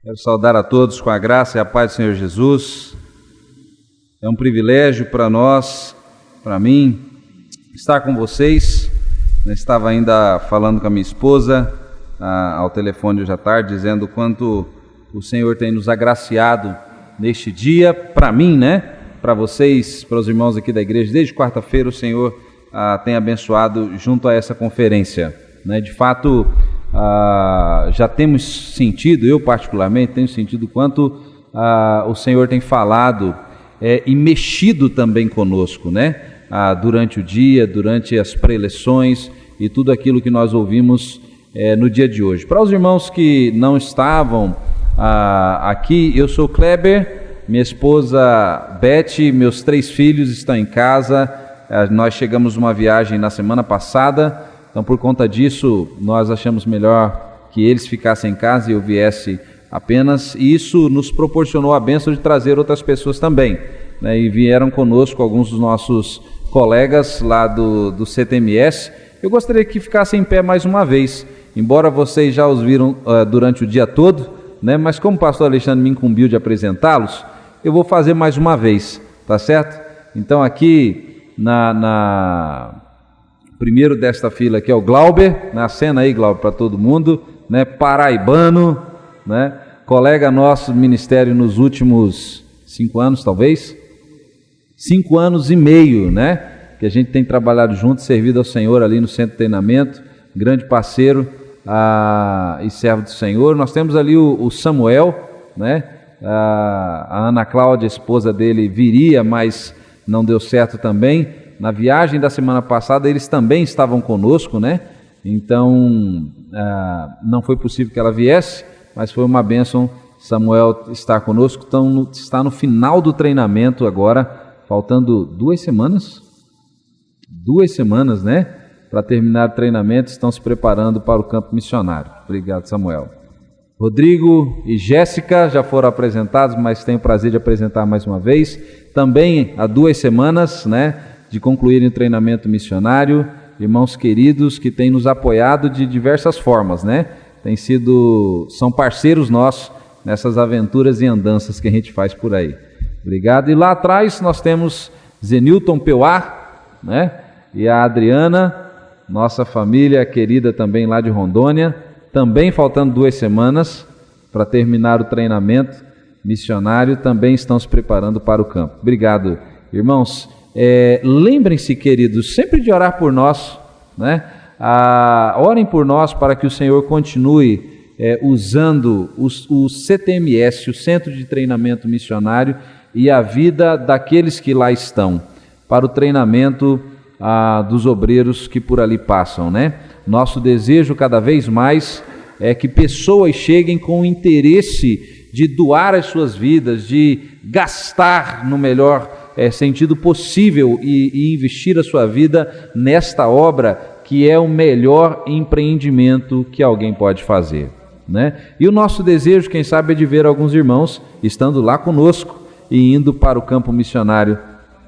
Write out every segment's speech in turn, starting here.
Quero saudar a todos com a graça e a paz do Senhor Jesus. É um privilégio para nós, para mim, estar com vocês. Eu estava ainda falando com a minha esposa ao telefone hoje à tarde, dizendo o quanto o Senhor tem nos agraciado neste dia, para mim, para vocês, para os irmãos aqui da igreja. Desde quarta-feira o Senhor tem abençoado junto a essa conferência. De fato, já temos sentido, eu particularmente tenho sentido o quanto o Senhor tem falado e mexido também conosco, durante o dia, durante as preleções e tudo aquilo que nós ouvimos no dia de hoje. Para os irmãos que não estavam aqui, eu sou Kleber, minha esposa Beth, meus 3 filhos estão em casa. Nós chegamos numa viagem na semana passada, então por conta disso nós achamos melhor que eles ficassem em casa e eu viesse apenas, e isso nos proporcionou a bênção de trazer outras pessoas também, e vieram conosco alguns dos nossos colegas lá do CTMS. Eu gostaria que ficassem em pé mais uma vez, embora vocês já os viram durante o dia todo, mas como o pastor Alexandre me incumbiu de apresentá-los, eu vou fazer mais uma vez, tá certo? Então aqui primeiro desta fila aqui é o Glauber, na cena aí, Glauber, para todo mundo, paraibano, colega nosso do ministério nos últimos 5 anos, talvez, 5 anos e meio, que a gente tem trabalhado junto, servido ao Senhor ali no centro de treinamento, grande parceiro e servo do Senhor. Nós temos ali o Samuel, a Ana Cláudia, a esposa dele, viria, mas não deu certo também. Na viagem da semana passada eles também estavam conosco, então não foi possível que ela viesse, mas foi uma bênção Samuel estar conosco. Então está no final do treinamento agora, faltando 2 semanas, para terminar o treinamento, estão se preparando para o campo missionário. Obrigado, Samuel. Rodrigo e Jéssica já foram apresentados, mas tenho o prazer de apresentar mais uma vez, também há 2 semanas, de concluírem o treinamento missionário, irmãos queridos que têm nos apoiado de diversas formas, são parceiros nossos nessas aventuras e andanças que a gente faz por aí. Obrigado. E lá atrás nós temos Zenilton Peuá, e a Adriana, nossa família querida também lá de Rondônia, também faltando 2 semanas para terminar o treinamento missionário, também estão se preparando para o campo. Obrigado, irmãos. Lembrem-se, queridos, sempre de orar por nós, orem por nós para que o Senhor continue usando o CTMS, o Centro de Treinamento Missionário, e a vida daqueles que lá estão, para o treinamento dos obreiros que por ali passam, Nosso desejo cada vez mais é que pessoas cheguem com o interesse de doar as suas vidas, de gastar no melhor sentido possível e investir a sua vida nesta obra que é o melhor empreendimento que alguém pode fazer, E o nosso desejo, quem sabe, é de ver alguns irmãos estando lá conosco e indo para o campo missionário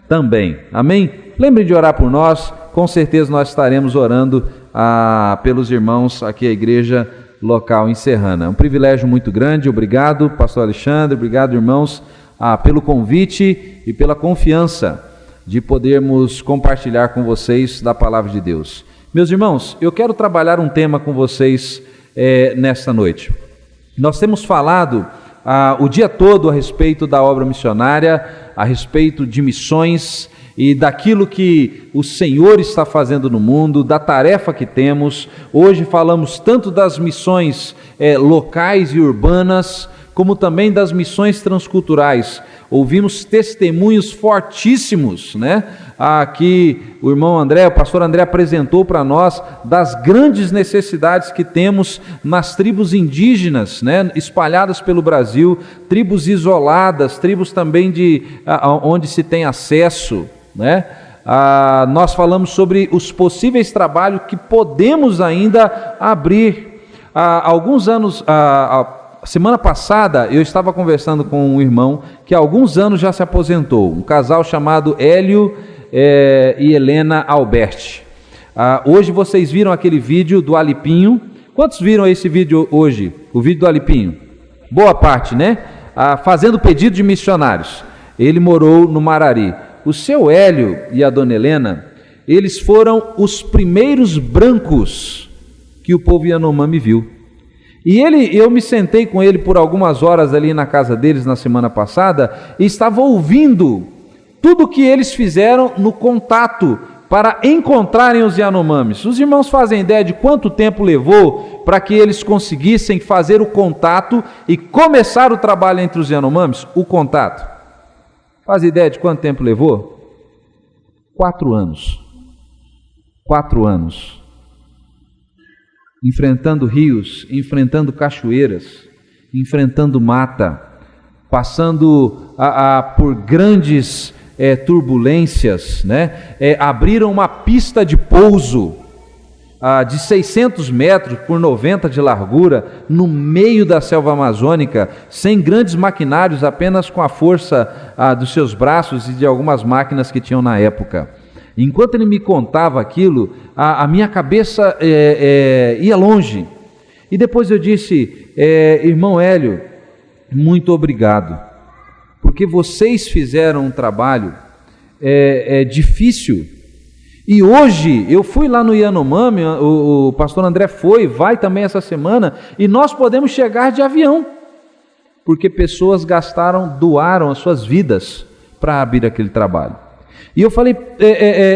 também, amém? Lembrem de orar por nós, com certeza nós estaremos orando pelos irmãos aqui, a igreja local em Serrana. É um privilégio muito grande. Obrigado, pastor Alexandre, obrigado, irmãos, pelo convite e pela confiança de podermos compartilhar com vocês da palavra de Deus. Meus irmãos, eu quero trabalhar um tema com vocês nesta noite. Nós temos falado o dia todo a respeito da obra missionária, a respeito de missões e daquilo que o Senhor está fazendo no mundo, da tarefa que temos. Hoje falamos tanto das missões locais e urbanas, como também das missões transculturais. Ouvimos testemunhos fortíssimos, Aqui o irmão André, o pastor André apresentou para nós das grandes necessidades que temos nas tribos indígenas, espalhadas pelo Brasil, tribos isoladas, tribos também onde se tem acesso, Nós falamos sobre os possíveis trabalhos que podemos ainda abrir. Há alguns anos, semana passada, eu estava conversando com um irmão que há alguns anos já se aposentou, um casal chamado Hélio e Helena Alberti. Hoje vocês viram aquele vídeo do Alipinho. Quantos viram esse vídeo hoje? O vídeo do Alipinho? boa parte, né? Fazendo pedido de missionários. Ele morou no Marari. O seu Hélio e a dona Helena, eles foram os primeiros brancos que o povo Yanomami viu. E eu me sentei com ele por algumas horas ali na casa deles na semana passada e estava ouvindo tudo que eles fizeram no contato para encontrarem os Yanomamis. Os irmãos fazem ideia de quanto tempo levou para que eles conseguissem fazer o contato e começar o trabalho entre os Yanomamis? O contato. Faz ideia de quanto tempo levou? 4 anos. 4 anos. Enfrentando rios, enfrentando cachoeiras, enfrentando mata, passando por grandes turbulências, né? Abriram uma pista de pouso de 600 metros por 90 de largura, no meio da selva amazônica, sem grandes maquinários, apenas com a força dos seus braços e de algumas máquinas que tinham na época. Enquanto ele me contava aquilo, a minha cabeça ia longe. E depois eu disse, irmão Hélio, muito obrigado, porque vocês fizeram um trabalho difícil. E hoje, eu fui lá no Yanomami, o pastor André vai também essa semana, e nós podemos chegar de avião, porque pessoas doaram as suas vidas para abrir aquele trabalho. E eu falei,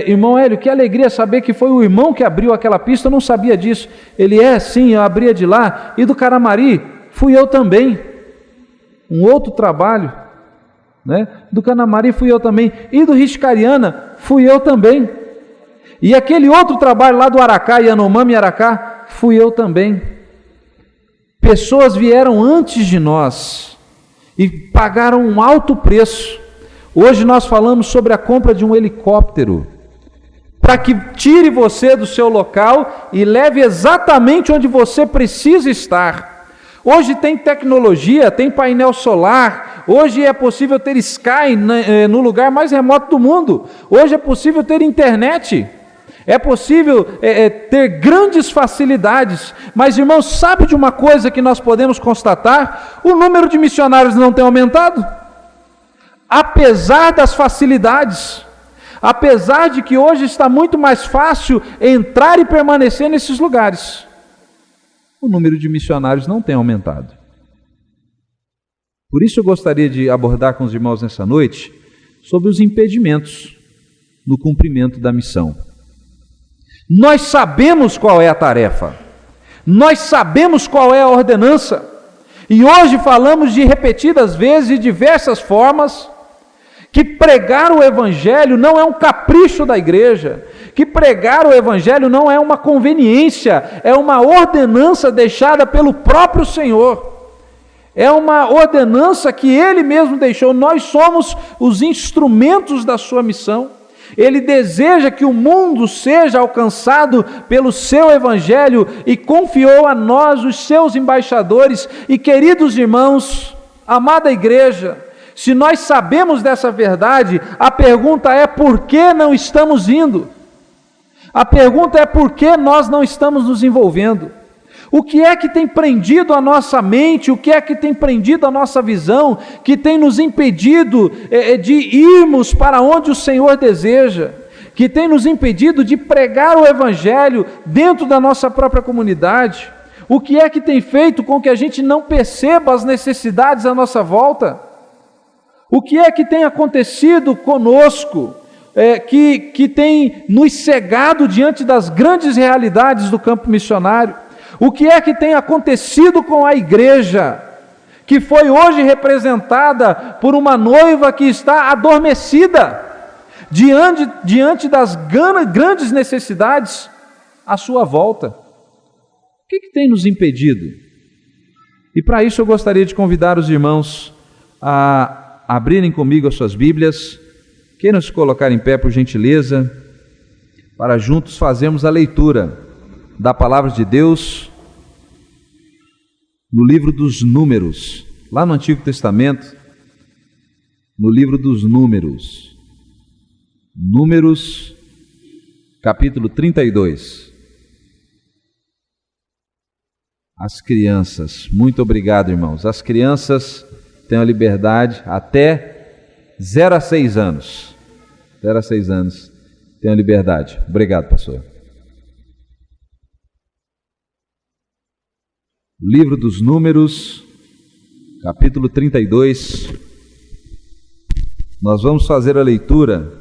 irmão Hélio, que alegria saber que foi o irmão que abriu aquela pista, eu não sabia disso. Ele, sim, eu abria de lá, e do Caramari, fui eu também. Um outro trabalho, né? Do Caramari fui eu também, e do Riscariana, fui eu também. E aquele outro trabalho lá do Aracá, Yanomami Aracá, fui eu também. Pessoas vieram antes de nós e pagaram um alto preço. Hoje nós falamos sobre a compra de um helicóptero, para que tire você do seu local e leve exatamente onde você precisa estar. Hoje tem tecnologia, tem painel solar, hoje é possível ter Sky no lugar mais remoto do mundo, hoje é possível ter internet, é possível ter grandes facilidades, mas irmãos, sabe de uma coisa que nós podemos constatar? O número de missionários não tem aumentado. Apesar das facilidades, apesar de que hoje está muito mais fácil entrar e permanecer nesses lugares, o número de missionários não tem aumentado. Por isso eu gostaria de abordar com os irmãos nessa noite sobre os impedimentos no cumprimento da missão. Nós sabemos qual é a tarefa, nós sabemos qual é a ordenança, e hoje falamos de repetidas vezes e diversas formas, que pregar o Evangelho não é um capricho da igreja, que pregar o Evangelho não é uma conveniência, é uma ordenança deixada pelo próprio Senhor, é uma ordenança que Ele mesmo deixou. Nós somos os instrumentos da sua missão. Ele deseja que o mundo seja alcançado pelo seu Evangelho e confiou a nós, os seus embaixadores. E queridos irmãos, amada igreja, se nós sabemos dessa verdade, a pergunta é: por que não estamos indo? A pergunta é: por que nós não estamos nos envolvendo? O que é que tem prendido a nossa mente, o que é que tem prendido a nossa visão, que tem nos impedido de irmos para onde o Senhor deseja, que tem nos impedido de pregar o Evangelho dentro da nossa própria comunidade? O que é que tem feito com que a gente não perceba as necessidades à nossa volta? O que é que tem acontecido conosco, que tem nos cegado diante das grandes realidades do campo missionário? O que é que tem acontecido com a igreja, que foi hoje representada por uma noiva que está adormecida, diante das grandes necessidades à sua volta? O que tem nos impedido? E para isso eu gostaria de convidar os irmãos a abrirem comigo as suas Bíblias. Queiram se colocar em pé, por gentileza, para juntos fazermos a leitura da palavra de Deus no livro dos Números, lá no Antigo Testamento, no livro dos Números, Números, capítulo 32. As crianças, muito obrigado, irmãos. As crianças têm a liberdade até 0 a 6 anos. 0 a 6 anos têm a liberdade. Obrigado, pastor. Livro dos Números, capítulo 32. Nós vamos fazer a leitura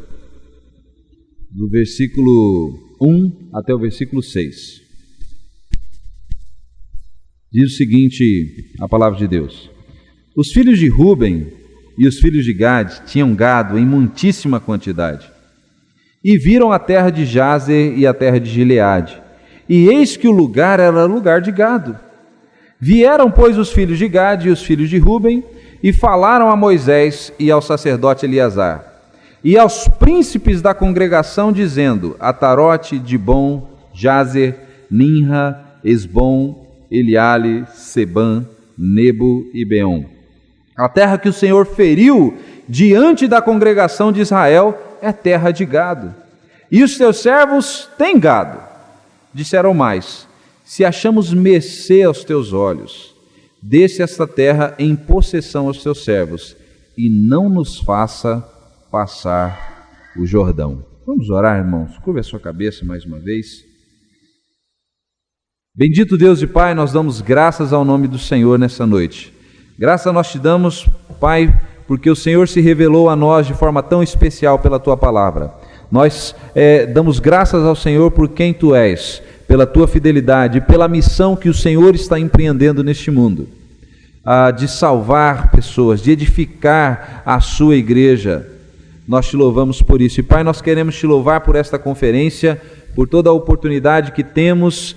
do versículo 1 até o versículo 6. Diz o seguinte, a palavra de Deus: Os filhos de Ruben e os filhos de Gade tinham gado em muitíssima quantidade, e viram a terra de Jazer e a terra de Gileade, e eis que o lugar era lugar de gado. Vieram, pois, os filhos de Gade e os filhos de Ruben, e falaram a Moisés e ao sacerdote Eleazar, e aos príncipes da congregação, dizendo: Atarote, Dibom, Jazer, Ninra, Esbom, Eliale, Sebam, Nebo e Beom. A terra que o Senhor feriu diante da congregação de Israel é terra de gado. E os teus servos têm gado. Disseram mais: Se achamos mercê aos teus olhos, desce esta terra em possessão aos teus servos, e não nos faça passar o Jordão. Vamos orar, irmãos. Curva a sua cabeça mais uma vez. Bendito Deus e Pai, nós damos graças ao nome do Senhor nessa noite. Graças nós te damos, Pai, porque o Senhor se revelou a nós de forma tão especial pela Tua palavra. Nós damos graças ao Senhor por quem Tu és, pela Tua fidelidade, pela missão que o Senhor está empreendendo neste mundo, de salvar pessoas, de edificar a Sua igreja. Nós te louvamos por isso. E Pai, nós queremos te louvar por esta conferência, por toda a oportunidade que temos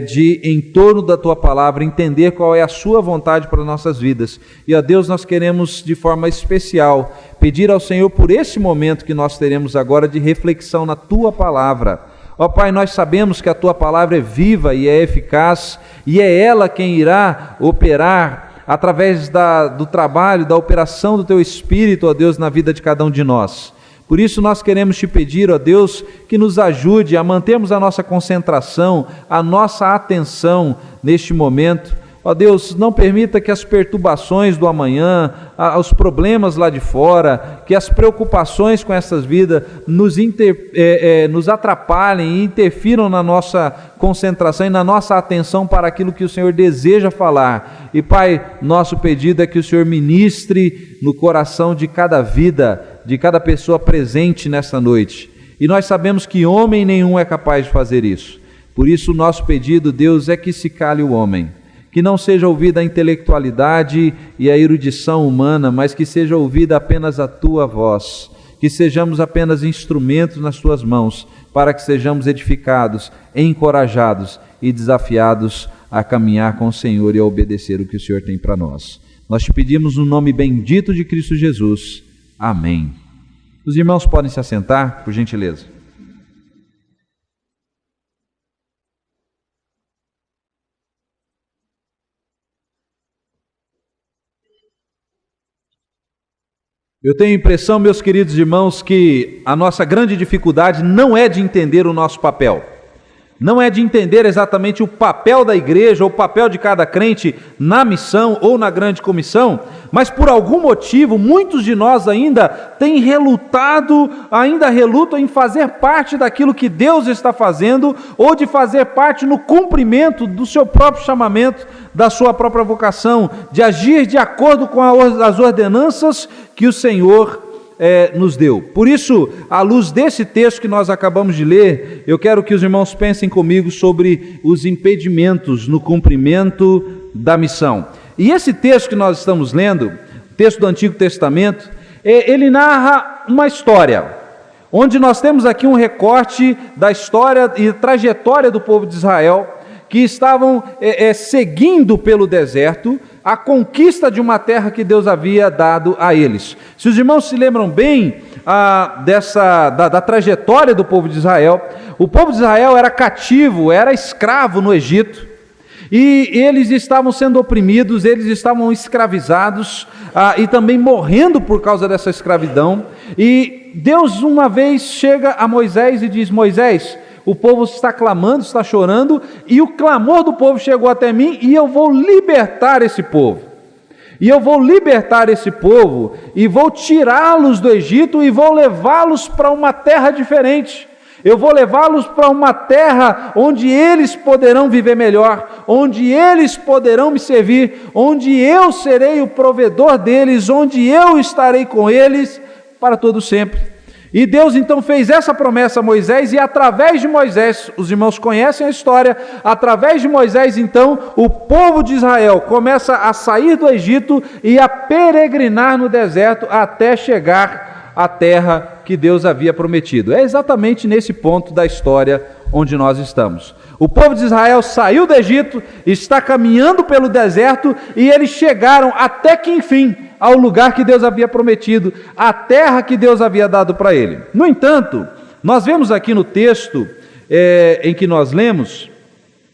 de, em torno da Tua palavra, entender qual é a Sua vontade para nossas vidas. E a Deus, nós queremos de forma especial pedir ao Senhor por esse momento que nós teremos agora de reflexão na Tua palavra. Ó Pai, nós sabemos que a Tua palavra é viva e é eficaz, e é ela quem irá operar através do trabalho, da operação do Teu Espírito, ó Deus, na vida de cada um de nós. Por isso nós queremos te pedir, ó Deus, que nos ajude a mantermos a nossa concentração, a nossa atenção neste momento. Ó Deus, não permita que as perturbações do amanhã, os problemas lá de fora, que as preocupações com essas vidas nos atrapalhem e interfiram na nossa concentração e na nossa atenção para aquilo que o Senhor deseja falar. E Pai, nosso pedido é que o Senhor ministre no coração de cada vida, de cada pessoa presente nessa noite. E nós sabemos que homem nenhum é capaz de fazer isso. Por isso o nosso pedido, Deus, é que se cale o homem, que não seja ouvida a intelectualidade e a erudição humana, mas que seja ouvida apenas a Tua voz, que sejamos apenas instrumentos nas Tuas mãos, para que sejamos edificados, encorajados e desafiados a caminhar com o Senhor e a obedecer o que o Senhor tem para nós. Nós te pedimos no nome bendito de Cristo Jesus. Amém. Os irmãos podem se assentar, por gentileza. Eu tenho a impressão, meus queridos irmãos, que a nossa grande dificuldade não é de entender o nosso papel. Não é de entender exatamente o papel da igreja, ou o papel de cada crente na missão ou na grande comissão, mas por algum motivo, muitos de nós ainda relutam em fazer parte daquilo que Deus está fazendo, ou de fazer parte no cumprimento do seu próprio chamamento, da sua própria vocação, de agir de acordo com as ordenanças que o Senhor nos deu. Por isso, à luz desse texto que nós acabamos de ler, eu quero que os irmãos pensem comigo sobre os impedimentos no cumprimento da missão. E esse texto que nós estamos lendo, texto do Antigo Testamento, ele narra uma história, onde nós temos aqui um recorte da história e trajetória do povo de Israel, que estavam seguindo pelo deserto a conquista de uma terra que Deus havia dado a eles. Se os irmãos se lembram bem da trajetória do povo de Israel, o povo de Israel era cativo, era escravo no Egito, e eles estavam sendo oprimidos, eles estavam escravizados, e também morrendo por causa dessa escravidão. E Deus uma vez chega a Moisés e diz: Moisés, o povo está clamando, está chorando, e o clamor do povo chegou até mim, e eu vou libertar esse povo. E eu vou libertar esse povo, e vou tirá-los do Egito, e vou levá-los para uma terra diferente. Eu vou levá-los para uma terra onde eles poderão viver melhor, onde eles poderão me servir, onde eu serei o provedor deles, onde eu estarei com eles para todo sempre. E Deus então fez essa promessa a Moisés, e através de Moisés, os irmãos conhecem a história, através de Moisés então, o povo de Israel começa a sair do Egito e a peregrinar no deserto até chegar à terra que Deus havia prometido. É exatamente nesse ponto da história onde nós estamos. O povo de Israel saiu do Egito, está caminhando pelo deserto, e eles chegaram até que enfim ao lugar que Deus havia prometido, a terra que Deus havia dado para ele. No entanto, nós vemos aqui no texto em que nós lemos,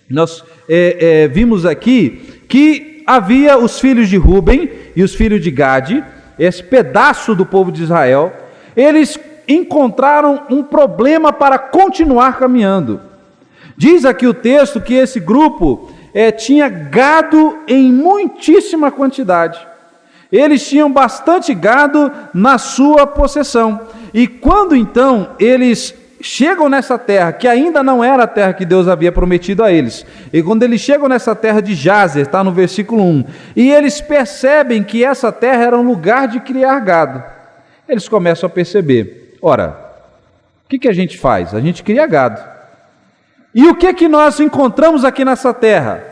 nós vimos aqui que havia os filhos de Ruben e os filhos de Gade, esse pedaço do povo de Israel, eles encontraram um problema para continuar caminhando. Diz aqui o texto que esse grupo tinha gado em muitíssima quantidade. Eles tinham bastante gado na sua possessão. E quando então eles chegam nessa terra, que ainda não era a terra que Deus havia prometido a eles, e quando eles chegam nessa terra de Jazer, está no versículo 1, e eles percebem que essa terra era um lugar de criar gado, eles começam a perceber, ora, o que a gente faz? A gente cria gado. E o que nós encontramos aqui nessa terra?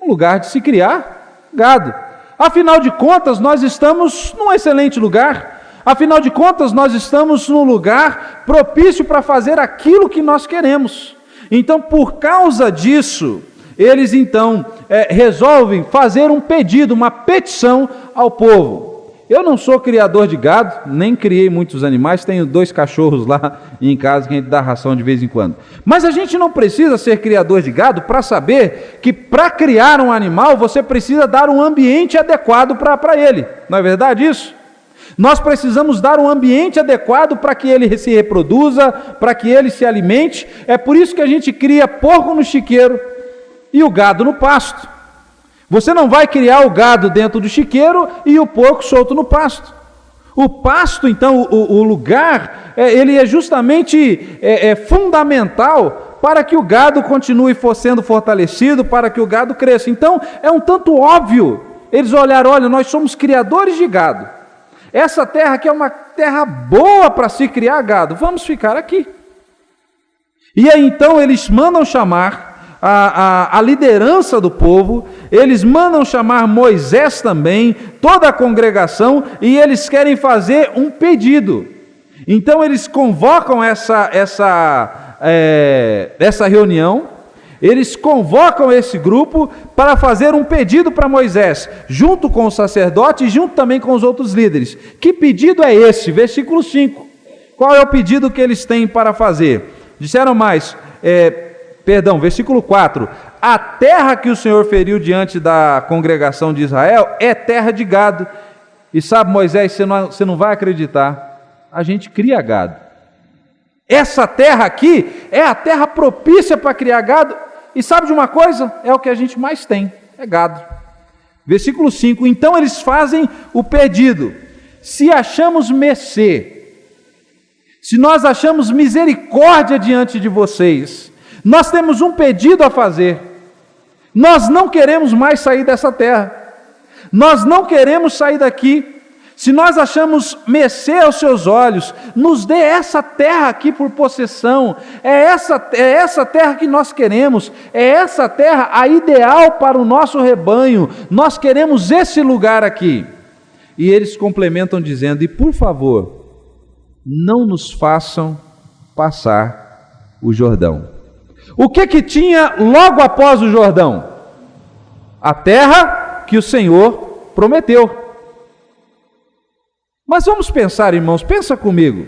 Um lugar de se criar gado. Afinal de contas, nós estamos num excelente lugar. Afinal de contas, nós estamos num lugar propício para fazer aquilo que nós queremos. Então, por causa disso, eles então resolvem fazer um pedido, uma petição ao povo. Eu não sou criador de gado, nem criei muitos animais, tenho 2 cachorros lá em casa que a gente dá ração de vez em quando. Mas a gente não precisa ser criador de gado para saber que para criar um animal você precisa dar um ambiente adequado para ele. Não é verdade isso? Nós precisamos dar um ambiente adequado para que ele se reproduza, para que ele se alimente. É por isso que a gente cria porco no chiqueiro e o gado no pasto. Você não vai criar o gado dentro do chiqueiro e o porco solto no pasto. O pasto, então, o lugar, ele é justamente fundamental para que o gado continue sendo fortalecido, para que o gado cresça. Então, é um tanto óbvio eles olharam, olha, nós somos criadores de gado. Essa terra aqui é uma terra boa para se criar gado, vamos ficar aqui. E aí, então, eles mandam chamar a liderança do povo, eles mandam chamar Moisés também, toda a congregação, e eles querem fazer um pedido. Então eles convocam essa reunião, eles convocam esse grupo para fazer um pedido para Moisés, junto com o sacerdote e junto também com os outros líderes. Que pedido é esse? Versículo 5. Qual é o pedido que eles têm para fazer? Disseram mais, versículo 4, a terra que o Senhor feriu diante da congregação de Israel é terra de gado. E sabe, Moisés, você não vai acreditar, a gente cria gado. Essa terra aqui é a terra propícia para criar gado, e sabe de uma coisa? É o que a gente mais tem, é gado. Versículo 5, então eles fazem o pedido, se achamos mercê, se nós achamos misericórdia diante de vocês, nós temos um pedido a fazer. Nós não queremos mais sair dessa terra. Nós não queremos sair daqui. Se nós achamos mercê aos seus olhos, nos dê essa terra aqui por possessão. É essa terra que nós queremos. É essa terra a ideal para o nosso rebanho. Nós queremos esse lugar aqui. E eles complementam dizendo, e por favor, não nos façam passar o Jordão. O que tinha logo após o Jordão? A terra que o Senhor prometeu. Mas vamos pensar, irmãos, pensa comigo.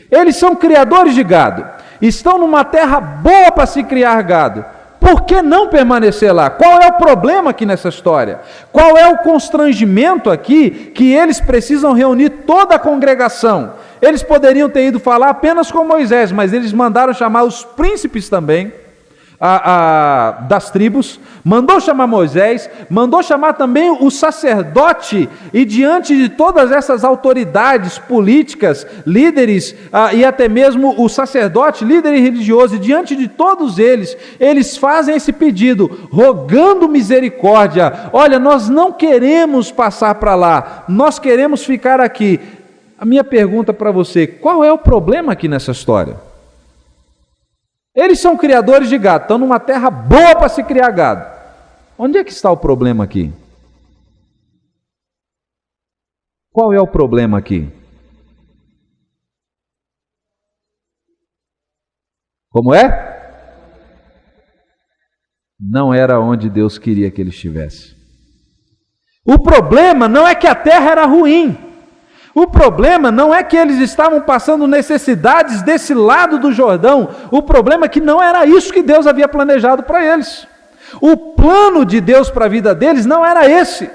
Eles são criadores de gado, estão numa terra boa para se criar gado. Por que não permanecer lá? Qual é o problema aqui nessa história? Qual é o constrangimento aqui que eles precisam reunir toda a congregação? Eles poderiam ter ido falar apenas com Moisés, mas eles mandaram chamar os príncipes também das tribos, mandou chamar Moisés, mandou chamar também o sacerdote, e diante de todas essas autoridades políticas, líderes, e até mesmo o sacerdote, líder religioso, e diante de todos eles fazem esse pedido, rogando misericórdia. Olha, nós não queremos passar para lá, nós queremos ficar aqui. A minha pergunta para você: qual é o problema aqui nessa história? Eles são criadores de gado, estão numa terra boa para se criar gado. Onde é que está o problema aqui? Qual é o problema aqui? Como é? Não era onde Deus queria que ele estivesse. O problema não é que a terra era ruim. O problema não é que eles estavam passando necessidades desse lado do Jordão. O problema é que não era isso que Deus havia planejado para eles. O plano de Deus para a vida deles não era esse.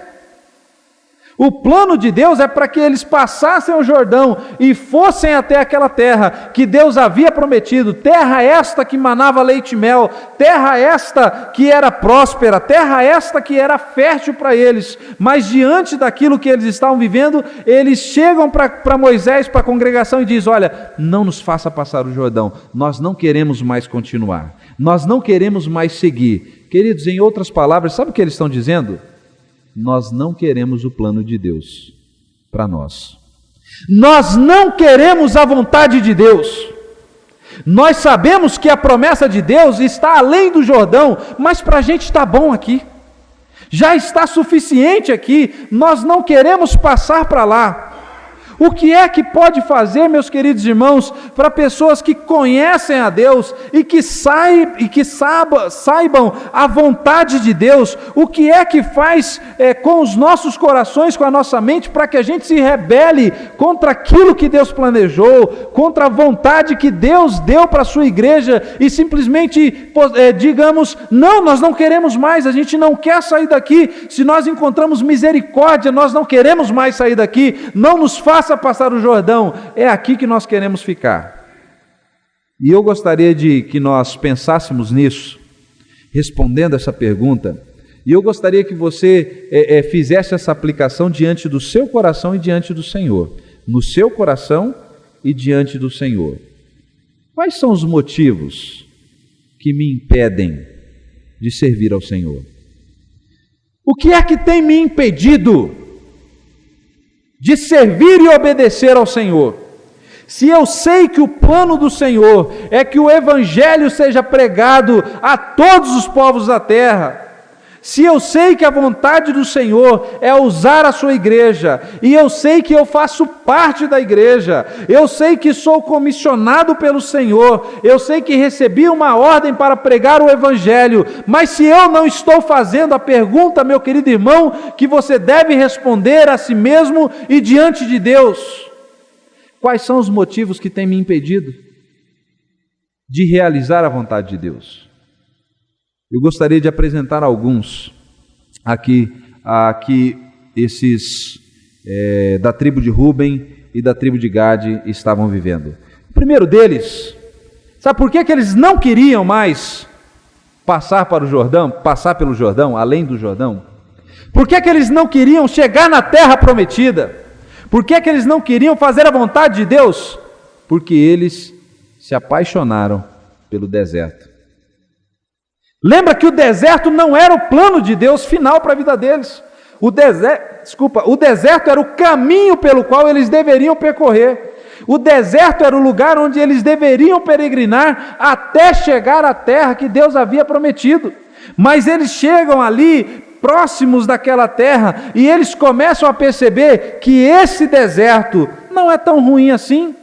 O plano de Deus é para que eles passassem o Jordão e fossem até aquela terra que Deus havia prometido, terra esta que manava leite e mel, terra esta que era próspera, terra esta que era fértil para eles. Mas diante daquilo que eles estavam vivendo, eles chegam para Moisés, para a congregação, e dizem: olha, não nos faça passar o Jordão, nós não queremos mais continuar, nós não queremos mais seguir. Queridos, em outras palavras, sabe o que eles estão dizendo? Nós não queremos o plano de Deus para nós. Nós não queremos a vontade de Deus. Nós sabemos que a promessa de Deus está além do Jordão, mas para a gente está bom aqui. Já está suficiente aqui. Nós não queremos passar para lá. O que é que pode fazer, meus queridos irmãos, para pessoas que conhecem a Deus e que saibam a vontade de Deus? O que é que faz com os nossos corações, com a nossa mente, para que a gente se rebele contra aquilo que Deus planejou, contra a vontade que Deus deu para a sua igreja e simplesmente digamos: não, nós não queremos mais, a gente não quer sair daqui. Se nós encontramos misericórdia, nós não queremos mais sair daqui, não nos faça passar o Jordão, é aqui que nós queremos ficar. E eu gostaria de que nós pensássemos nisso, respondendo essa pergunta, e eu gostaria que você fizesse essa aplicação diante do seu coração e diante do Senhor, no seu coração e diante do Senhor. Quais são os motivos que me impedem de servir ao Senhor? O que é que tem me impedido de servir e obedecer ao Senhor? Se eu sei que o plano do Senhor é que o Evangelho seja pregado a todos os povos da terra, se eu sei que a vontade do Senhor é usar a sua igreja, e eu sei que eu faço parte da igreja, eu sei que sou comissionado pelo Senhor, eu sei que recebi uma ordem para pregar o Evangelho, mas se eu não estou fazendo a pergunta, meu querido irmão, que você deve responder a si mesmo e diante de Deus: quais são os motivos que têm me impedido de realizar a vontade de Deus? Eu gostaria de apresentar alguns aqui esses da tribo de Ruben e da tribo de Gade estavam vivendo. O primeiro deles, sabe por que eles não queriam mais passar pelo Jordão, além do Jordão? Por que eles não queriam chegar na terra prometida? Por que eles não queriam fazer a vontade de Deus? Porque eles se apaixonaram pelo deserto. Lembra que o deserto não era o plano de Deus final para a vida deles. O deserto era o caminho pelo qual eles deveriam percorrer. O deserto era o lugar onde eles deveriam peregrinar até chegar à terra que Deus havia prometido. Mas eles chegam ali, próximos daquela terra, e eles começam a perceber que esse deserto não é tão ruim assim.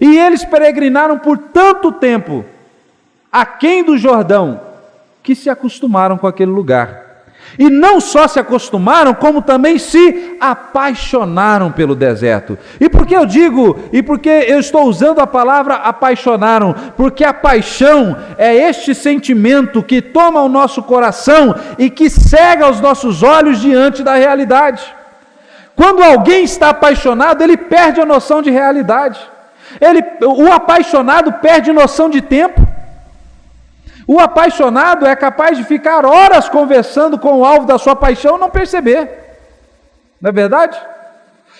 E eles peregrinaram por tanto tempo aquém do Jordão, que se acostumaram com aquele lugar. E não só se acostumaram, como também se apaixonaram pelo deserto. E por que eu digo, e por que eu estou usando a palavra apaixonaram? Porque a paixão é este sentimento que toma o nosso coração e que cega os nossos olhos diante da realidade. Quando alguém está apaixonado, ele perde a noção de realidade. O apaixonado perde noção de tempo. O apaixonado é capaz de ficar horas conversando com o alvo da sua paixão e não perceber. Não é verdade?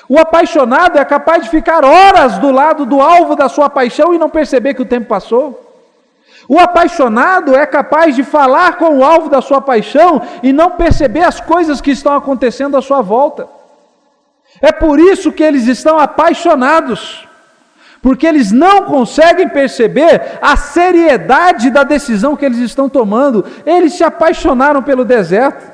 O apaixonado é capaz de ficar horas do lado do alvo da sua paixão e não perceber que o tempo passou. O apaixonado é capaz de falar com o alvo da sua paixão e não perceber as coisas que estão acontecendo à sua volta. É por isso que eles estão apaixonados. Porque eles não conseguem perceber a seriedade da decisão que eles estão tomando. Eles se apaixonaram pelo deserto.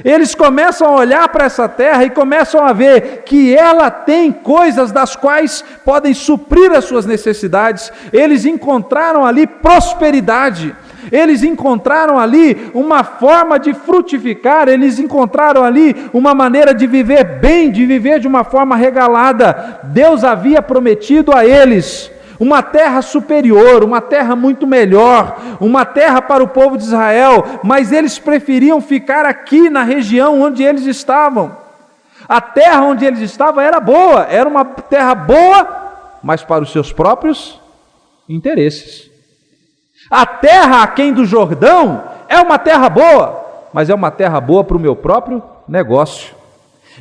Eles começam a olhar para essa terra e começam a ver que ela tem coisas das quais podem suprir as suas necessidades. Eles encontraram ali prosperidade. Eles encontraram ali uma forma de frutificar, eles encontraram ali uma maneira de viver bem, de viver de uma forma regalada. Deus havia prometido a eles uma terra superior, uma terra muito melhor, uma terra para o povo de Israel, mas eles preferiam ficar aqui na região onde eles estavam. A terra onde eles estavam era boa, era uma terra boa, mas para os seus próprios interesses. A terra aquém do Jordão é uma terra boa, mas é uma terra boa para o meu próprio negócio.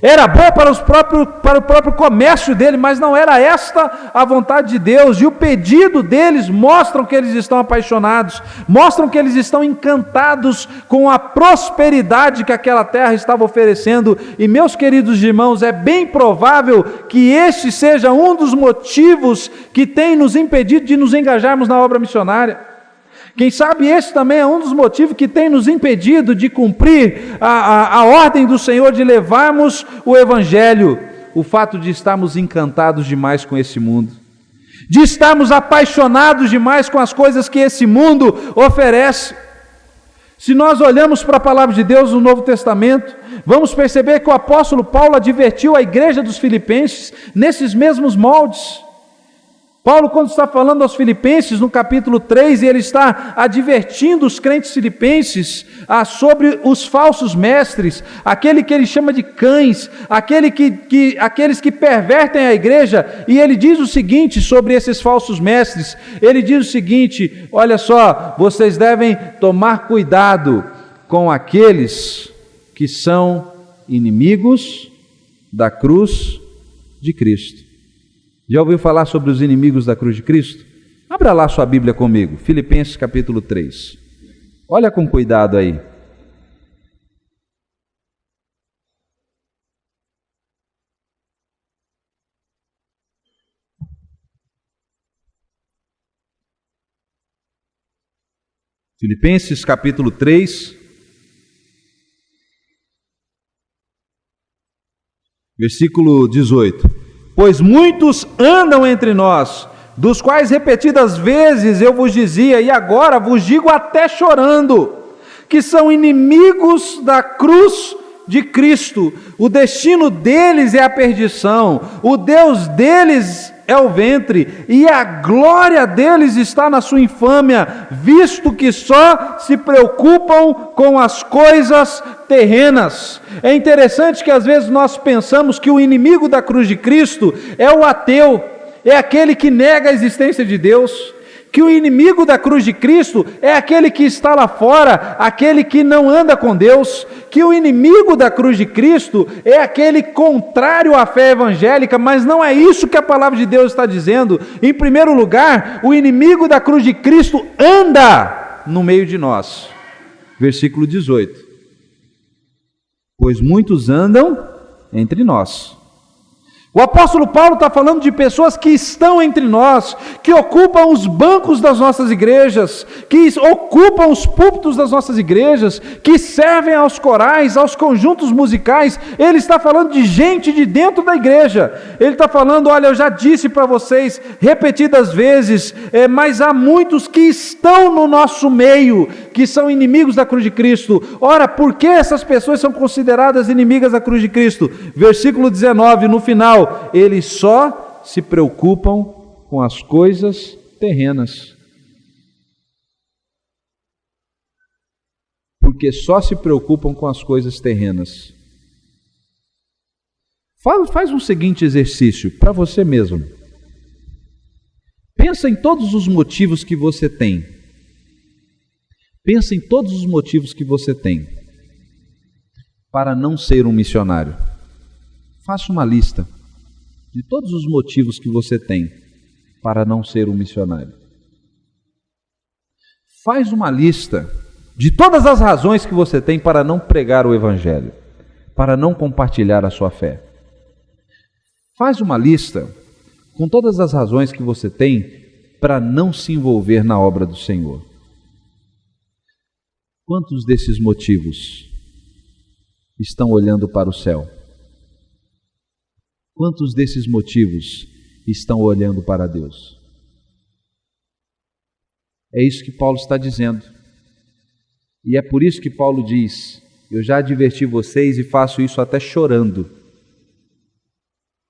Era boa para o próprio comércio dele, mas não era esta a vontade de Deus. E o pedido deles mostram que eles estão apaixonados, mostram que eles estão encantados com a prosperidade que aquela terra estava oferecendo. E meus queridos irmãos, é bem provável que este seja um dos motivos que tem nos impedido de nos engajarmos na obra missionária. Quem sabe esse também é um dos motivos que tem nos impedido de cumprir a ordem do Senhor de levarmos o Evangelho. O fato de estarmos encantados demais com esse mundo, de estarmos apaixonados demais com as coisas que esse mundo oferece. Se nós olhamos para a palavra de Deus no Novo Testamento, vamos perceber que o apóstolo Paulo advertiu a igreja dos Filipenses nesses mesmos moldes. Paulo, quando está falando aos Filipenses, no capítulo 3, ele está advertindo os crentes filipenses sobre os falsos mestres, aquele que ele chama de cães, aqueles que pervertem a igreja, e ele diz o seguinte sobre esses falsos mestres, ele diz o seguinte: olha só, vocês devem tomar cuidado com aqueles que são inimigos da cruz de Cristo. Já ouviu falar sobre os inimigos da cruz de Cristo? Abra lá sua Bíblia comigo, Filipenses capítulo 3. Olha com cuidado aí. Filipenses capítulo 3, versículo 18. Pois muitos andam entre nós, dos quais repetidas vezes eu vos dizia, e agora vos digo até chorando, que são inimigos da cruz de Cristo. O destino deles é a perdição, o Deus deles é o ventre, e a glória deles está na sua infâmia, visto que só se preocupam com as coisas terrenas. É interessante que às vezes nós pensamos que o inimigo da cruz de Cristo é o ateu, é aquele que nega a existência de Deus, que o inimigo da cruz de Cristo é aquele que está lá fora, aquele que não anda com Deus, que o inimigo da cruz de Cristo é aquele contrário à fé evangélica, mas não é isso que a palavra de Deus está dizendo. Em primeiro lugar, o inimigo da cruz de Cristo anda no meio de nós. Versículo 18. Pois muitos andam entre nós. O apóstolo Paulo está falando de pessoas que estão entre nós, que ocupam os bancos das nossas igrejas, que ocupam os púlpitos das nossas igrejas, que servem aos corais, aos conjuntos musicais. Ele está falando de gente de dentro da igreja. Ele está falando, olha, eu já disse para vocês repetidas vezes, mas há muitos que estão no nosso meio, que são inimigos da cruz de Cristo. Ora, por que essas pessoas são consideradas inimigas da cruz de Cristo? Versículo 19, no final, eles só se preocupam com as coisas terrenas. Porque só se preocupam com as coisas terrenas. Faz um seguinte exercício para você mesmo. Pensa em todos os motivos que você tem. Pensa em todos os motivos que você tem para não ser um missionário. Faça uma lista de todos os motivos que você tem para não ser um missionário. Faz uma lista de todas as razões que você tem para não pregar o Evangelho, para não compartilhar a sua fé. Faz uma lista com todas as razões que você tem para não se envolver na obra do Senhor. Quantos desses motivos estão olhando para o céu? Quantos desses motivos estão olhando para Deus? É isso que Paulo está dizendo. E é por isso que Paulo diz: eu já adverti vocês e faço isso até chorando,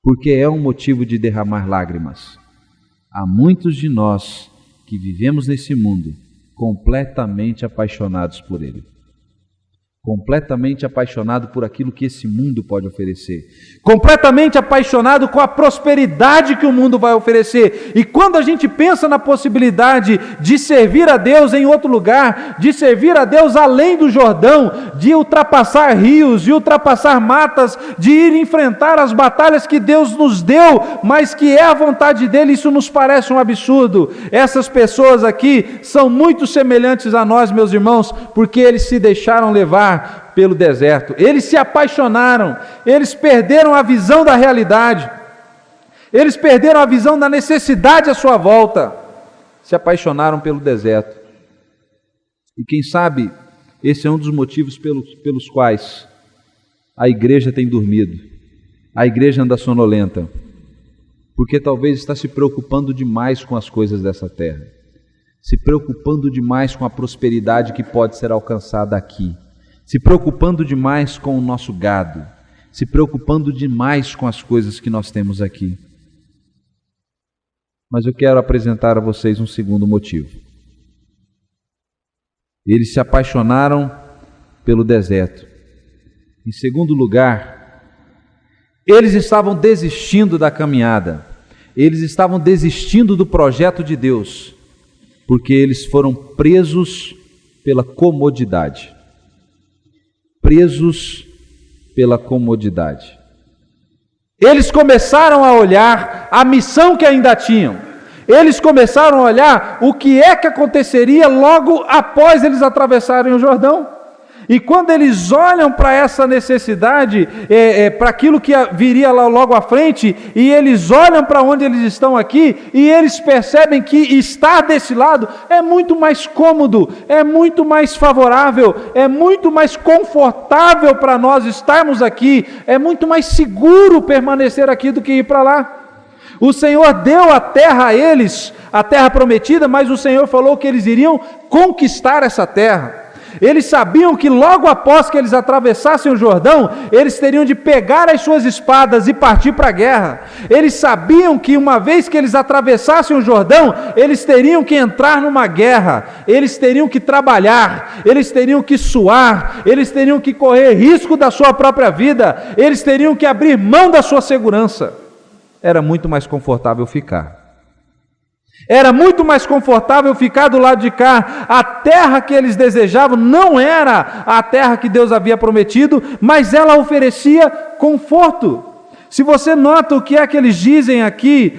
porque é um motivo de derramar lágrimas. Há muitos de nós que vivemos nesse mundo completamente apaixonados por ele. Completamente apaixonado por aquilo que esse mundo pode oferecer, completamente apaixonado com a prosperidade que o mundo vai oferecer. E quando a gente pensa na possibilidade de servir a Deus em outro lugar, de servir a Deus além do Jordão, de ultrapassar rios, de ultrapassar matas, de ir enfrentar as batalhas que Deus nos deu, mas que é a vontade dele, isso nos parece um absurdo. Essas pessoas aqui são muito semelhantes a nós, meus irmãos, porque eles se deixaram levar pelo deserto, eles se apaixonaram, eles perderam a visão da realidade, eles perderam a visão da necessidade à sua volta, se apaixonaram pelo deserto. E quem sabe esse é um dos motivos pelos quais a igreja tem dormido, a igreja anda sonolenta, porque talvez está se preocupando demais com as coisas dessa terra, se preocupando demais com a prosperidade que pode ser alcançada aqui, se preocupando demais com o nosso gado, se preocupando demais com as coisas que nós temos aqui. Mas eu quero apresentar a vocês um segundo motivo. Eles se apaixonaram pelo deserto. Em segundo lugar, eles estavam desistindo da caminhada, eles estavam desistindo do projeto de Deus, porque eles foram presos pela comodidade. Presos pela comodidade. Eles começaram a olhar a missão que ainda tinham. Eles começaram a olhar o que é que aconteceria logo após eles atravessarem o Jordão. E quando eles olham para essa necessidade, para aquilo que viria lá logo à frente, e eles olham para onde eles estão aqui, e eles percebem que estar desse lado é muito mais cômodo, é muito mais favorável, é muito mais confortável para nós estarmos aqui, é muito mais seguro permanecer aqui do que ir para lá. O Senhor deu a terra a eles, a terra prometida, mas o Senhor falou que eles iriam conquistar essa terra. Eles sabiam que logo após que eles atravessassem o Jordão, eles teriam de pegar as suas espadas e partir para a guerra. Eles sabiam que uma vez que eles atravessassem o Jordão, eles teriam que entrar numa guerra, eles teriam que trabalhar, eles teriam que suar, eles teriam que correr risco da sua própria vida, eles teriam que abrir mão da sua segurança. Era muito mais confortável ficar. Era muito mais confortável ficar do lado de cá. A terra que eles desejavam não era a terra que Deus havia prometido, mas ela oferecia conforto. Se você nota o que é que eles dizem aqui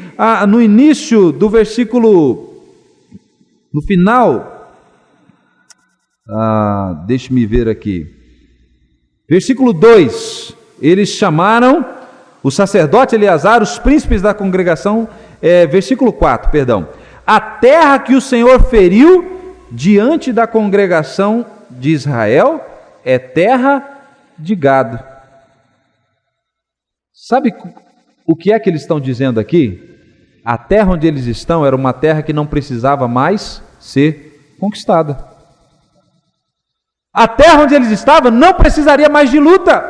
no início do versículo, no final, deixe-me ver aqui, versículo 2, eles chamaram o sacerdote Eleazar, os príncipes da congregação, versículo 4, perdão. A terra que o Senhor feriu diante da congregação de Israel é terra de gado. Sabe o que é que eles estão dizendo aqui? A terra onde eles estão era uma terra que não precisava mais ser conquistada. A terra onde eles estavam não precisaria mais de luta.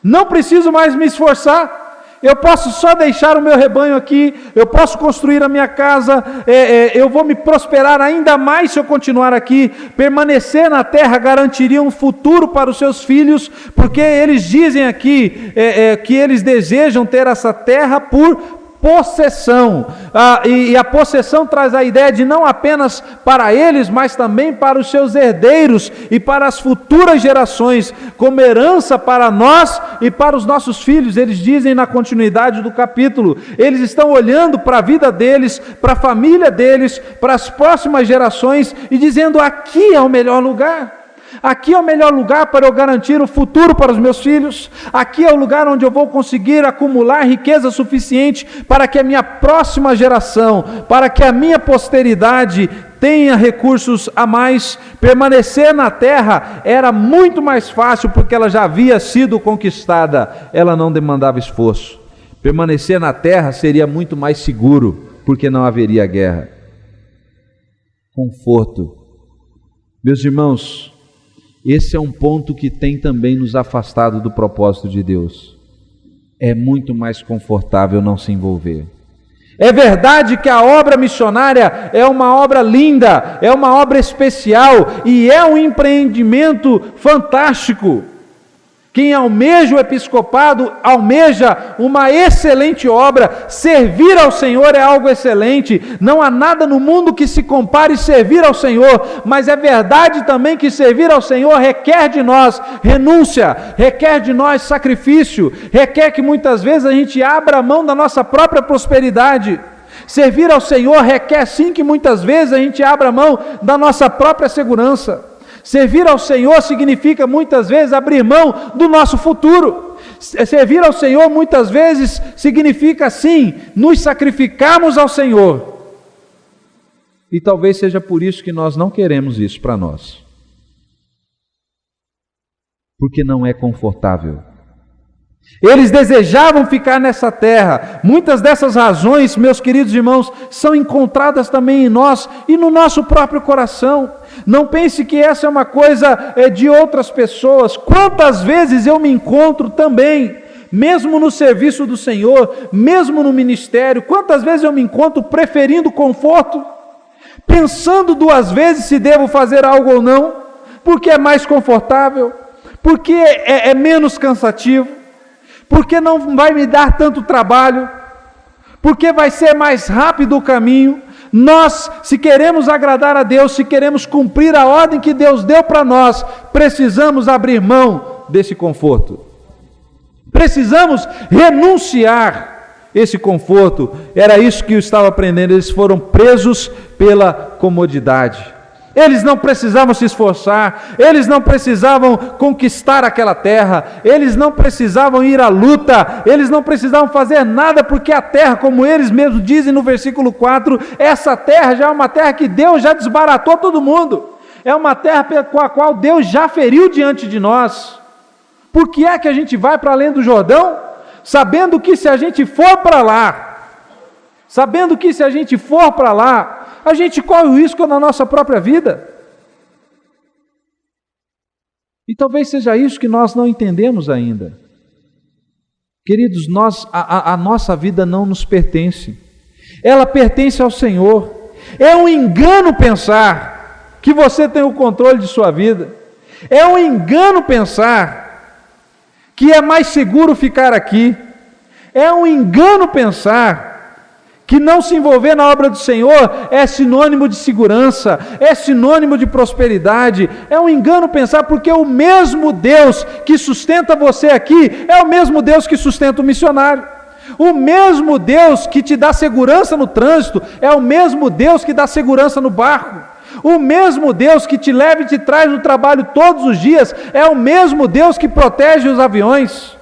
Não preciso mais me esforçar. Eu posso só deixar o meu rebanho aqui, eu posso construir a minha casa, eu vou me prosperar ainda mais se eu continuar aqui. Permanecer na terra garantiria um futuro para os seus filhos, porque eles dizem aqui que eles desejam ter essa terra por possessão, e a possessão traz a ideia de não apenas para eles, mas também para os seus herdeiros e para as futuras gerações, como herança para nós e para os nossos filhos. Eles dizem na continuidade do capítulo, eles estão olhando para a vida deles, para a família deles, para as próximas gerações e dizendo: aqui é o melhor lugar. Aqui é o melhor lugar para eu garantir o futuro para os meus filhos. Aqui é o lugar onde eu vou conseguir acumular riqueza suficiente para que a minha próxima geração, para que a minha posteridade tenha recursos a mais. Permanecer na terra era muito mais fácil porque ela já havia sido conquistada, ela não demandava esforço. Permanecer na terra seria muito mais seguro porque não haveria guerra. Conforto. Meus irmãos, esse é um ponto que tem também nos afastado do propósito de Deus. É muito mais confortável não se envolver. É verdade que a obra missionária é uma obra linda, é uma obra especial e é um empreendimento fantástico. Quem almeja o episcopado, almeja uma excelente obra. Servir ao Senhor é algo excelente. Não há nada no mundo que se compare servir ao Senhor. Mas é verdade também que servir ao Senhor requer de nós renúncia, requer de nós sacrifício, requer que muitas vezes a gente abra a mão da nossa própria prosperidade. Servir ao Senhor requer sim que muitas vezes a gente abra a mão da nossa própria segurança. Servir ao Senhor significa muitas vezes abrir mão do nosso futuro. Servir ao Senhor muitas vezes significa sim nos sacrificarmos ao Senhor. E talvez seja por isso que nós não queremos isso para nós. Porque não é confortável. Eles desejavam ficar nessa terra. Muitas dessas razões, meus queridos irmãos, são encontradas também em nós e no nosso próprio coração. Não pense que essa é uma coisa de outras pessoas. Quantas vezes eu me encontro também, mesmo no serviço do Senhor, mesmo no ministério, quantas vezes eu me encontro preferindo conforto, pensando duas vezes se devo fazer algo ou não, porque é mais confortável, porque é menos cansativo, porque não vai me dar tanto trabalho, porque vai ser mais rápido o caminho. Nós, se queremos agradar a Deus, se queremos cumprir a ordem que Deus deu para nós, precisamos abrir mão desse conforto. Precisamos renunciar esse conforto. Era isso que eu estava aprendendo. Eles foram presos pela comodidade. Eles não precisavam se esforçar, eles não precisavam conquistar aquela terra, eles não precisavam ir à luta, eles não precisavam fazer nada, porque a terra, como eles mesmos dizem no versículo 4, essa terra já é uma terra que Deus já desbaratou todo mundo, é uma terra com a qual Deus já feriu diante de nós. Por que é que a gente vai para além do Jordão? Sabendo que se a gente for para lá, a gente corre o risco na nossa própria vida. E talvez seja isso que nós não entendemos ainda. Queridos, a nossa vida não nos pertence. Ela pertence ao Senhor. É um engano pensar que você tem o controle de sua vida. É um engano pensar que é mais seguro ficar aqui. É um engano pensar que não se envolver na obra do Senhor é sinônimo de segurança, é sinônimo de prosperidade. É um engano pensar, porque o mesmo Deus que sustenta você aqui é o mesmo Deus que sustenta o missionário. O mesmo Deus que te dá segurança no trânsito é o mesmo Deus que dá segurança no barco. O mesmo Deus que te leva e te traz no trabalho todos os dias é o mesmo Deus que protege os aviões.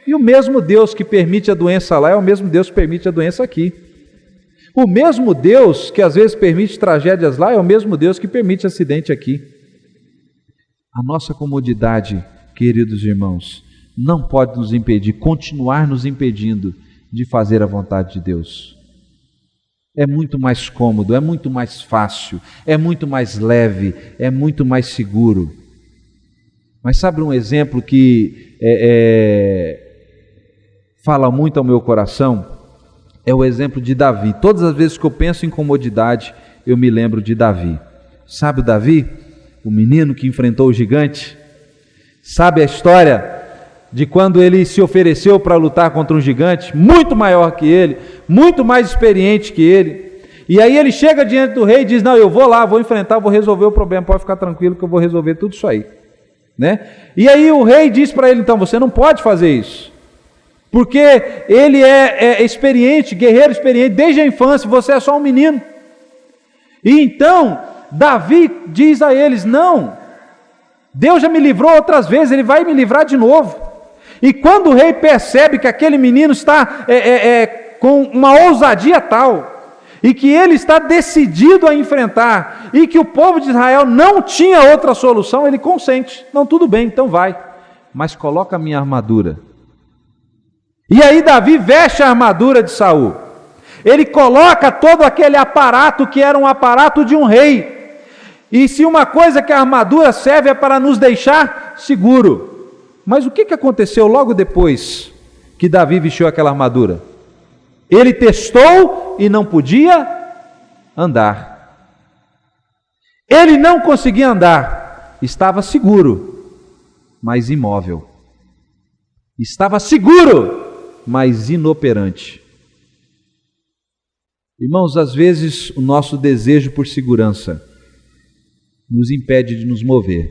E o mesmo Deus que permite a doença lá é o mesmo Deus que permite a doença aqui. O mesmo Deus que às vezes permite tragédias lá é o mesmo Deus que permite acidente aqui. A nossa comodidade, queridos irmãos, não pode nos impedir, continuar nos impedindo de fazer a vontade de Deus. é muito mais cômodo, é muito mais fácil, é muito mais leve, é muito mais seguro. Mas sabe um exemplo que fala muito ao meu coração? É o exemplo de Davi. Todas as vezes que eu penso em comodidade, eu me lembro de Davi. Sabe o Davi? O menino que enfrentou o gigante? Sabe a história de quando ele se ofereceu para lutar contra um gigante muito maior que ele, muito mais experiente que ele? E aí ele chega diante do rei e diz: não, eu vou lá, vou enfrentar, vou resolver o problema, pode ficar tranquilo que eu vou resolver tudo isso aí, né? E aí o rei diz para ele: então, você não pode fazer isso, porque ele é experiente, guerreiro experiente desde a infância, você é só um menino. E então Davi diz a eles: não, Deus já me livrou outras vezes, Ele vai me livrar de novo. E quando o rei percebe que aquele menino está com uma ousadia tal, e que ele está decidido a enfrentar, e que o povo de Israel não tinha outra solução, ele consente. Não, tudo bem, então vai, mas coloca a minha armadura. E aí Davi veste a armadura de Saul. Ele coloca todo aquele aparato que era um aparato de um rei. E se uma coisa que a armadura serve é para nos deixar seguro. Mas o que aconteceu logo depois que Davi vestiu aquela armadura? Ele testou e não podia andar. Ele não conseguia andar. Estava seguro, mas imóvel. Estava seguro, mas inoperante. Irmãos, às vezes o nosso desejo por segurança nos impede de nos mover.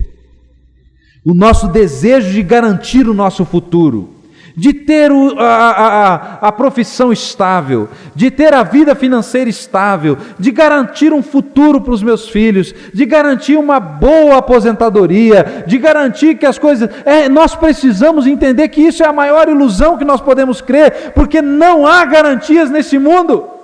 O nosso desejo de garantir o nosso futuro, de ter a profissão estável, de ter a vida financeira estável, de garantir um futuro para os meus filhos, de garantir uma boa aposentadoria, de garantir que as coisas... nós precisamos entender que isso é a maior ilusão que nós podemos crer, porque não há garantias nesse mundo.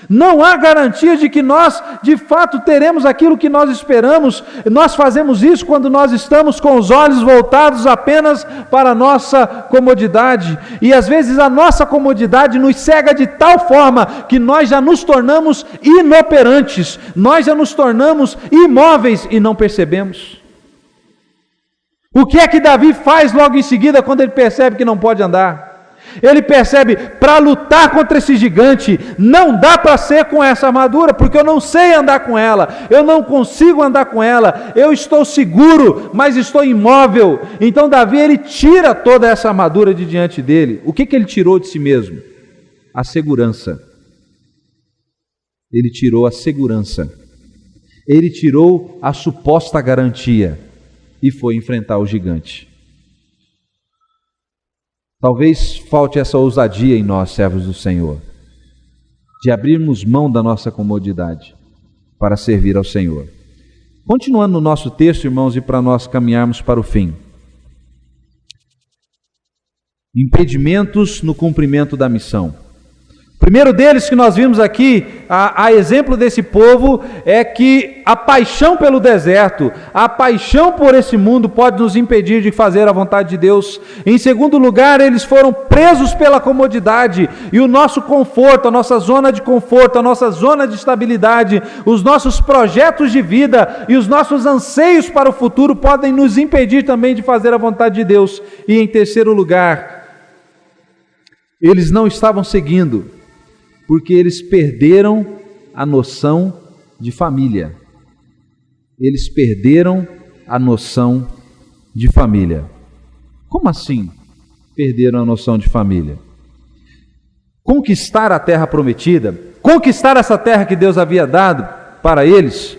Não há garantia de que nós, de fato, teremos aquilo que nós esperamos. Nós fazemos isso quando nós estamos com os olhos voltados apenas para a nossa comodidade. E às vezes a nossa comodidade nos cega de tal forma que nós já nos tornamos inoperantes, nós já nos tornamos imóveis e não percebemos. O que é que Davi faz logo em seguida quando ele percebe que não pode andar? Ele percebe: para lutar contra esse gigante, não dá para ser com essa armadura, porque eu não sei andar com ela, eu não consigo andar com ela, eu estou seguro, mas estou imóvel. Então Davi, ele tira toda essa armadura de diante dele. O que ele tirou de si mesmo? A segurança. Ele tirou a segurança, ele tirou a suposta garantia e foi enfrentar o gigante. Talvez falte essa ousadia em nós, servos do Senhor, de abrirmos mão da nossa comodidade para servir ao Senhor. Continuando no nosso texto, irmãos, e para nós caminharmos para o fim. Impedimentos no cumprimento da missão. O primeiro deles que nós vimos aqui, a exemplo desse povo, é que a paixão pelo deserto, a paixão por esse mundo pode nos impedir de fazer a vontade de Deus. Em segundo lugar, eles foram presos pela comodidade, e o nosso conforto, a nossa zona de conforto, a nossa zona de estabilidade, os nossos projetos de vida e os nossos anseios para o futuro podem nos impedir também de fazer a vontade de Deus. E em terceiro lugar, eles não estavam seguindo, porque eles perderam a noção de família. Eles perderam a noção de família. Como assim perderam a noção de família? Conquistar a terra prometida, conquistar essa terra que Deus havia dado para eles,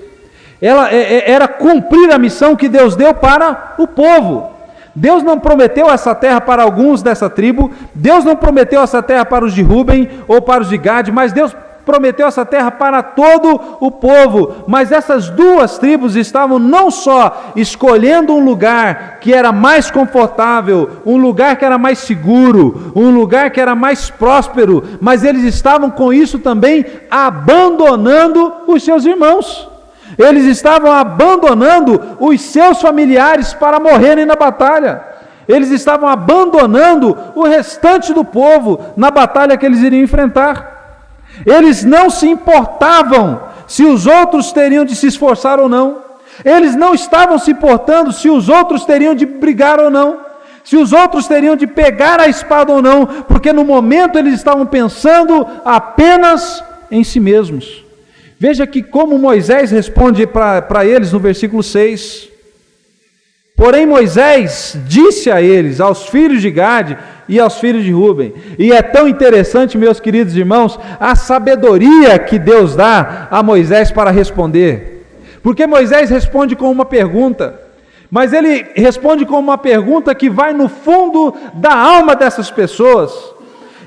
era cumprir a missão que Deus deu para o povo. Deus não prometeu essa terra para alguns dessa tribo, Deus não prometeu essa terra para os de Ruben ou para os de Gade, mas Deus prometeu essa terra para todo o povo. Mas essas duas tribos estavam não só escolhendo um lugar que era mais confortável, um lugar que era mais seguro, um lugar que era mais próspero, mas eles estavam com isso também abandonando os seus irmãos. Eles estavam abandonando os seus familiares para morrerem na batalha. Eles estavam abandonando o restante do povo na batalha que eles iriam enfrentar. Eles não se importavam se os outros teriam de se esforçar ou não. Eles não estavam se importando se os outros teriam de brigar ou não, se os outros teriam de pegar a espada ou não, porque no momento eles estavam pensando apenas em si mesmos. Veja que como Moisés responde para eles no versículo 6. Porém Moisés disse a eles, aos filhos de Gade e aos filhos de Rúben, e é tão interessante, meus queridos irmãos, a sabedoria que Deus dá a Moisés para responder, porque Moisés responde com uma pergunta, mas ele responde com uma pergunta que vai no fundo da alma dessas pessoas.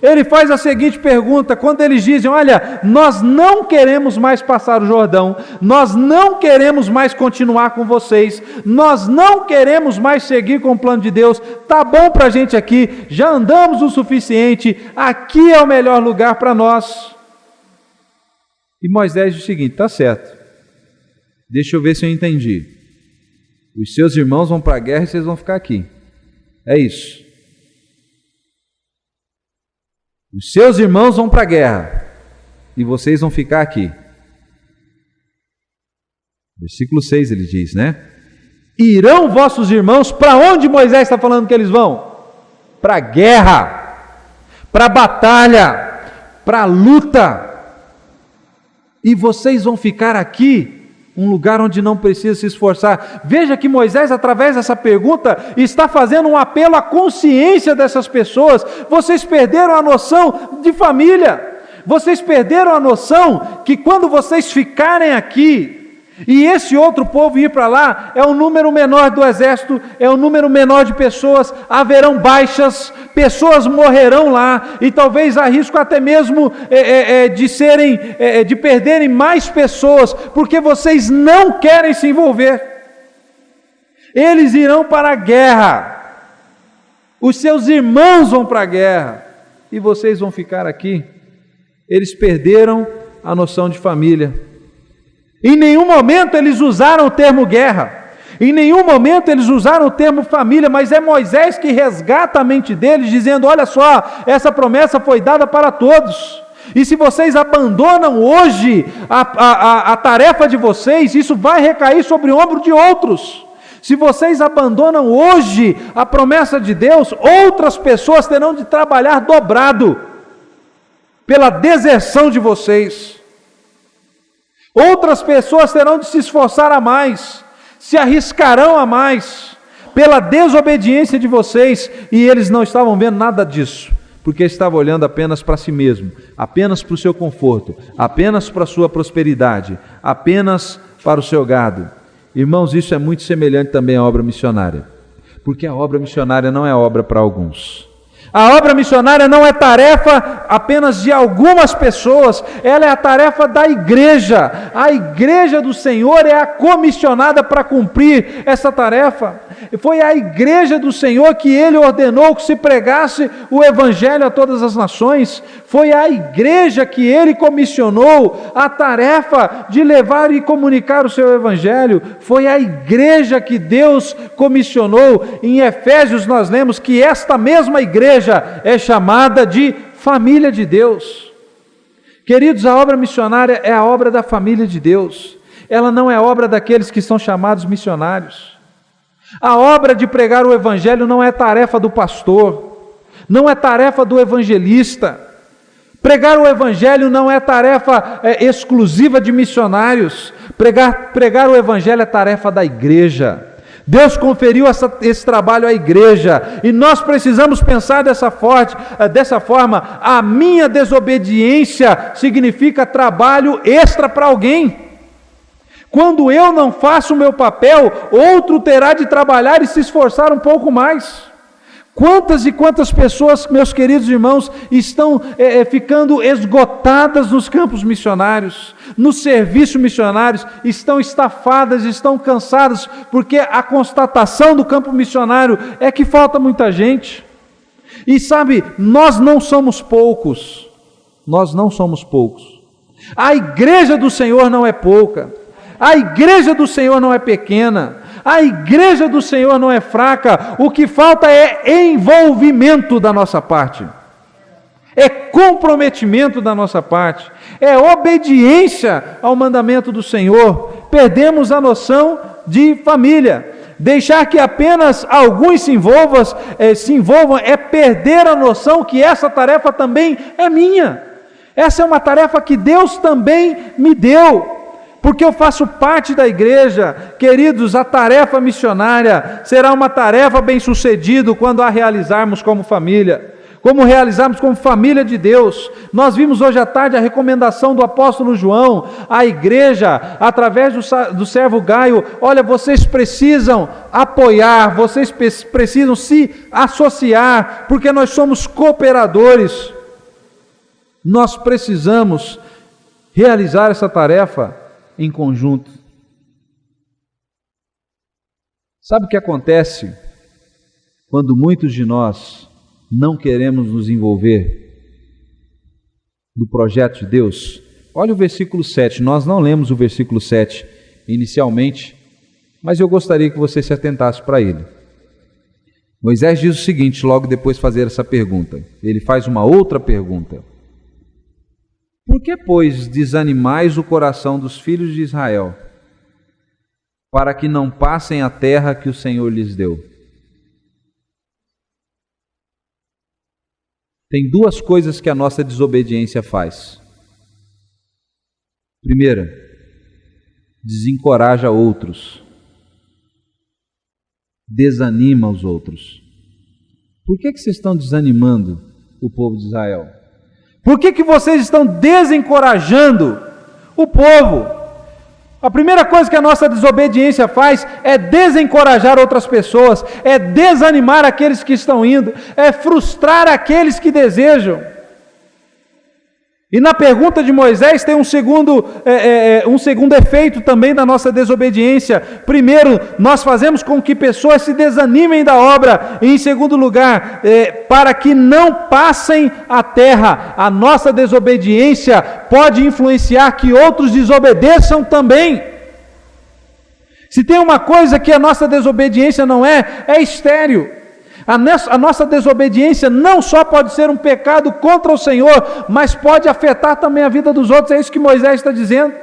Ele faz a seguinte pergunta, quando eles dizem, olha, nós não queremos mais passar o Jordão, nós não queremos mais continuar com vocês, nós não queremos mais seguir com o plano de Deus, tá bom para a gente aqui, já andamos o suficiente, aqui é o melhor lugar para nós. E Moisés diz o seguinte, tá certo, deixa eu ver se eu entendi, os seus irmãos vão para a guerra e vocês vão ficar aqui, é isso. Os seus irmãos vão para a guerra e vocês vão ficar aqui. Versículo 6 ele diz, né? Irão vossos irmãos, para onde Moisés está falando que eles vão? Para a guerra, para a batalha, para a luta. E vocês vão ficar aqui, um lugar onde não precisa se esforçar. Veja que Moisés, através dessa pergunta, está fazendo um apelo à consciência dessas pessoas. Vocês perderam a noção de família, vocês perderam a noção que quando vocês ficarem aqui, e esse outro povo ir para lá, é um número menor do exército, é um número menor de pessoas, haverão baixas, pessoas morrerão lá, e talvez há risco até mesmo de perderem mais pessoas, porque vocês não querem se envolver. Eles irão para a guerra, os seus irmãos vão para a guerra, e vocês vão ficar aqui. Eles perderam a noção de família. Em nenhum momento eles usaram o termo guerra, em nenhum momento eles usaram o termo família, mas é Moisés que resgata a mente deles, dizendo, olha só, essa promessa foi dada para todos, e se vocês abandonam hoje a tarefa de vocês, isso vai recair sobre o ombro de outros. Se vocês abandonam hoje a promessa de Deus, outras pessoas terão de trabalhar dobrado, pela deserção de vocês. Outras pessoas terão de se esforçar a mais, se arriscarão a mais, pela desobediência de vocês, e eles não estavam vendo nada disso, porque estavam olhando apenas para si mesmo, apenas para o seu conforto, apenas para a sua prosperidade, apenas para o seu gado. Irmãos, isso é muito semelhante também à obra missionária, porque a obra missionária não é obra para alguns. A obra missionária não é tarefa apenas de algumas pessoas, ela é a tarefa da igreja. A igreja do Senhor é a comissionada para cumprir essa tarefa. Foi a igreja do Senhor que Ele ordenou que se pregasse o Evangelho a todas as nações. Foi a igreja que Ele comissionou a tarefa de levar e comunicar o seu Evangelho. Foi a igreja que Deus comissionou. Em Efésios nós lemos que esta mesma igreja é chamada de família de Deus. Queridos, a obra missionária é a obra da família de Deus. Ela não é obra daqueles que são chamados missionários. A obra de pregar o Evangelho não é tarefa do pastor, não é tarefa do evangelista. Pregar o Evangelho não é tarefa exclusiva de missionários. Pregar o Evangelho é tarefa da igreja. Deus conferiu esse trabalho à igreja, e nós precisamos pensar dessa forma, a minha desobediência significa trabalho extra para alguém. Quando eu não faço o meu papel, outro terá de trabalhar e se esforçar um pouco mais. Quantas e quantas pessoas, meus queridos irmãos, estão ficando esgotadas nos campos missionários, no serviço missionário, estão estafadas, estão cansadas, porque a constatação do campo missionário é que falta muita gente. E sabe, nós não somos poucos, a igreja do Senhor não é pouca, a igreja do Senhor não é pequena, a igreja do Senhor não é fraca. O que falta é envolvimento da nossa parte, é comprometimento da nossa parte, é obediência ao mandamento do Senhor. Perdemos a noção de família. Deixar que apenas alguns se envolvam é perder a noção que essa tarefa também é minha. Essa é uma tarefa que Deus também me deu. Porque eu faço parte da igreja. Queridos, a tarefa missionária será uma tarefa bem-sucedida quando a realizarmos como família. Como realizarmos como família de Deus. Nós vimos hoje à tarde a recomendação do apóstolo João à igreja, através do servo Gaio: olha, vocês precisam apoiar, vocês precisam se associar, porque nós somos cooperadores. Nós precisamos realizar essa tarefa em conjunto. Sabe o que acontece quando muitos de nós não queremos nos envolver no projeto de Deus? Olha o versículo 7, nós não lemos o versículo 7 inicialmente, mas eu gostaria que você se atentasse para ele. Moisés diz o seguinte, logo depois de fazer essa pergunta, ele faz uma outra pergunta: por que, pois, desanimais o coração dos filhos de Israel, para que não passem a terra que o Senhor lhes deu? Tem duas coisas que a nossa desobediência faz. Primeira, desencoraja outros, desanima os outros. Por que vocês estão desanimando o povo de Israel? Por que vocês estão desencorajando o povo? A primeira coisa que a nossa desobediência faz é desencorajar outras pessoas, é desanimar aqueles que estão indo, é frustrar aqueles que desejam. E na pergunta de Moisés tem um segundo efeito também da nossa desobediência. Primeiro, nós fazemos com que pessoas se desanimem da obra. E em segundo lugar, para que não passem a terra. A nossa desobediência pode influenciar que outros desobedeçam também. Se tem uma coisa que a nossa desobediência não é estéril. A nossa desobediência não só pode ser um pecado contra o Senhor, mas pode afetar também a vida dos outros. É isso que Moisés está dizendo.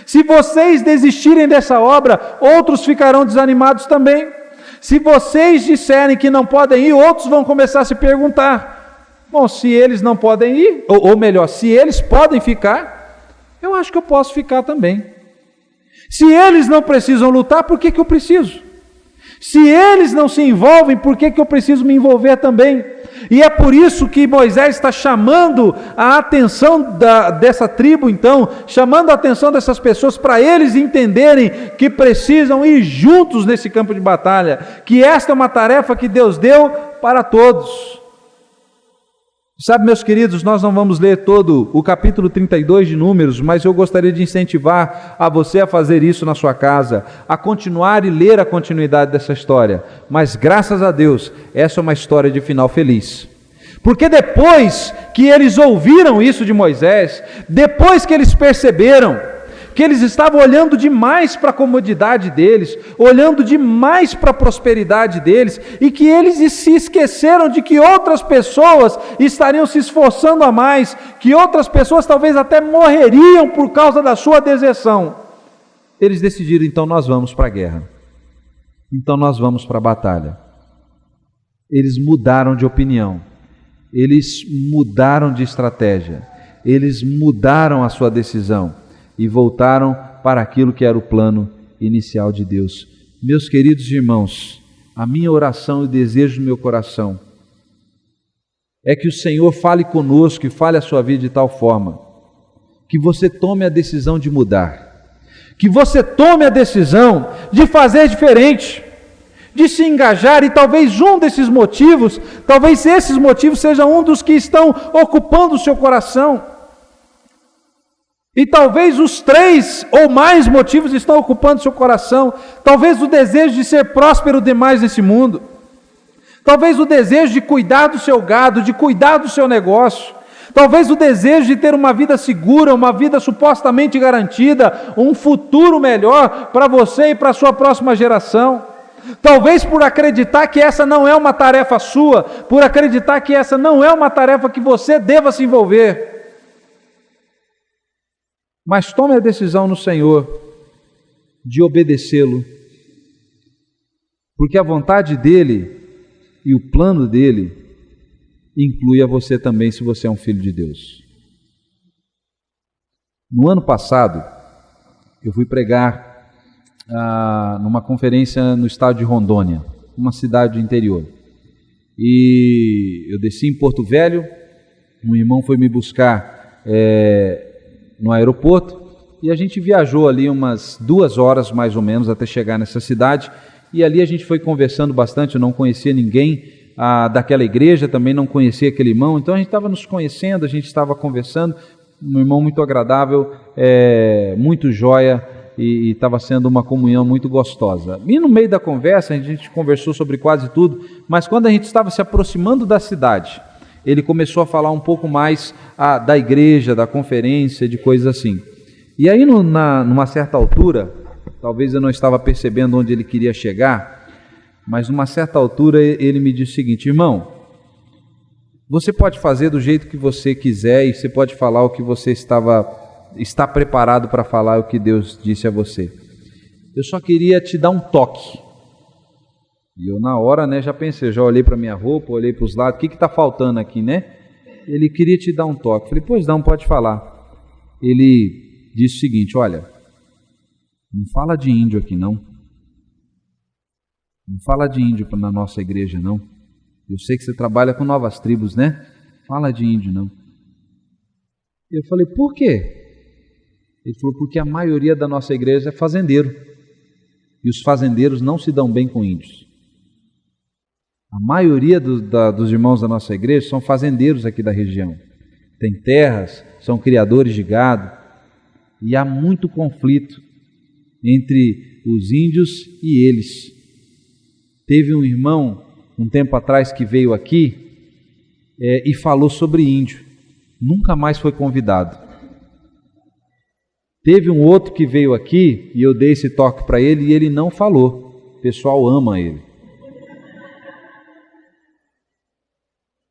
Se vocês desistirem dessa obra, outros ficarão desanimados também. Se vocês disserem que não podem ir, outros vão começar a se perguntar: bom, se eles não podem ir, ou melhor, se eles podem ficar, eu acho que eu posso ficar também. Se eles não precisam lutar, por que eu preciso? Se eles não se envolvem, por que eu preciso me envolver também? E é por isso que Moisés está chamando a atenção dessa tribo, então, chamando a atenção dessas pessoas para eles entenderem que precisam ir juntos nesse campo de batalha, que esta é uma tarefa que Deus deu para todos. Sabe, meus queridos, nós não vamos ler todo o capítulo 32 de Números, mas eu gostaria de incentivar a você a fazer isso na sua casa, a continuar e ler a continuidade dessa história. Mas graças a Deus, essa é uma história de final feliz. Porque depois que eles ouviram isso de Moisés, depois que eles perceberam que eles estavam olhando demais para a comodidade deles, olhando demais para a prosperidade deles, e que eles se esqueceram de que outras pessoas estariam se esforçando a mais, que outras pessoas talvez até morreriam por causa da sua deserção. Eles decidiram: então nós vamos para a guerra, então nós vamos para a batalha. Eles mudaram de opinião, eles mudaram de estratégia, eles mudaram a sua decisão e voltaram para aquilo que era o plano inicial de Deus. Meus queridos irmãos, a minha oração e o desejo do meu coração é que o Senhor fale conosco e fale a sua vida de tal forma que você tome a decisão de mudar, que você tome a decisão de fazer diferente, de se engajar. E talvez um desses motivos, talvez esses motivos sejam um dos que estão ocupando o seu coração. E talvez os 3 ou mais motivos estão ocupando seu coração. Talvez o desejo de ser próspero demais nesse mundo. Talvez o desejo de cuidar do seu gado, de cuidar do seu negócio. Talvez o desejo de ter uma vida segura, uma vida supostamente garantida, um futuro melhor para você e para a sua próxima geração. Talvez por acreditar que essa não é uma tarefa sua, por acreditar que essa não é uma tarefa que você deva se envolver. Mas tome a decisão no Senhor de obedecê-lo, porque a vontade dele e o plano dele inclui a você também, se você é um filho de Deus. No ano passado, eu fui pregar numa conferência no estado de Rondônia, uma cidade do interior. E eu desci em Porto Velho, um irmão foi me buscar no aeroporto, e a gente viajou ali umas 2 horas mais ou menos até chegar nessa cidade, e ali a gente foi conversando bastante. Eu não conhecia ninguém daquela igreja, também não conhecia aquele irmão, então a gente estava nos conhecendo, a gente estava conversando, um irmão muito agradável, muito joia, e estava sendo uma comunhão muito gostosa. E no meio da conversa, a gente conversou sobre quase tudo, mas quando a gente estava se aproximando da cidade, ele começou a falar um pouco mais da igreja, da conferência, de coisas assim. E aí, numa certa altura, talvez eu não estava percebendo onde ele queria chegar, mas numa certa altura ele me disse o seguinte: irmão, você pode fazer do jeito que você quiser e você pode falar o que você está preparado para falar, o que Deus disse a você. Eu só queria te dar um toque. E eu na hora, já pensei, já olhei para minha roupa, olhei para os lados, o que está faltando aqui, né? Ele queria te dar um toque. Falei, pois não, pode falar. Ele disse o seguinte: olha, não fala de índio aqui não. Não fala de índio na nossa igreja não. Eu sei que você trabalha com novas tribos, né? Fala de índio não. Eu falei, por quê? Ele falou, porque a maioria da nossa igreja é fazendeiro. E os fazendeiros não se dão bem com índios. A maioria dos irmãos da nossa igreja são fazendeiros aqui da região. Tem terras, são criadores de gado. E há muito conflito entre os índios e eles. Teve um irmão, um tempo atrás, que veio aqui e falou sobre índio. Nunca mais foi convidado. Teve um outro que veio aqui e eu dei esse toque para ele e ele não falou. O pessoal ama ele.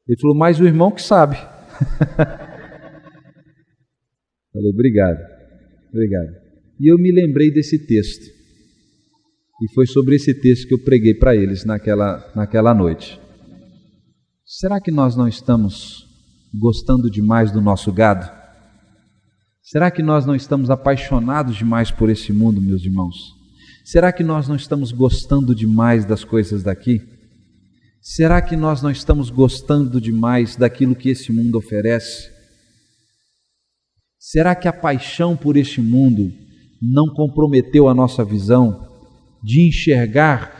Ele falou, mas o irmão que sabe. Falei, obrigado. E eu me lembrei desse texto. E foi sobre esse texto que eu preguei para eles naquela noite. Será que nós não estamos gostando demais do nosso gado? Será que nós não estamos apaixonados demais por esse mundo, meus irmãos? Será que nós não estamos gostando demais das coisas daqui? Será que nós não estamos gostando demais daquilo que esse mundo oferece? Será que a paixão por este mundo não comprometeu a nossa visão de enxergar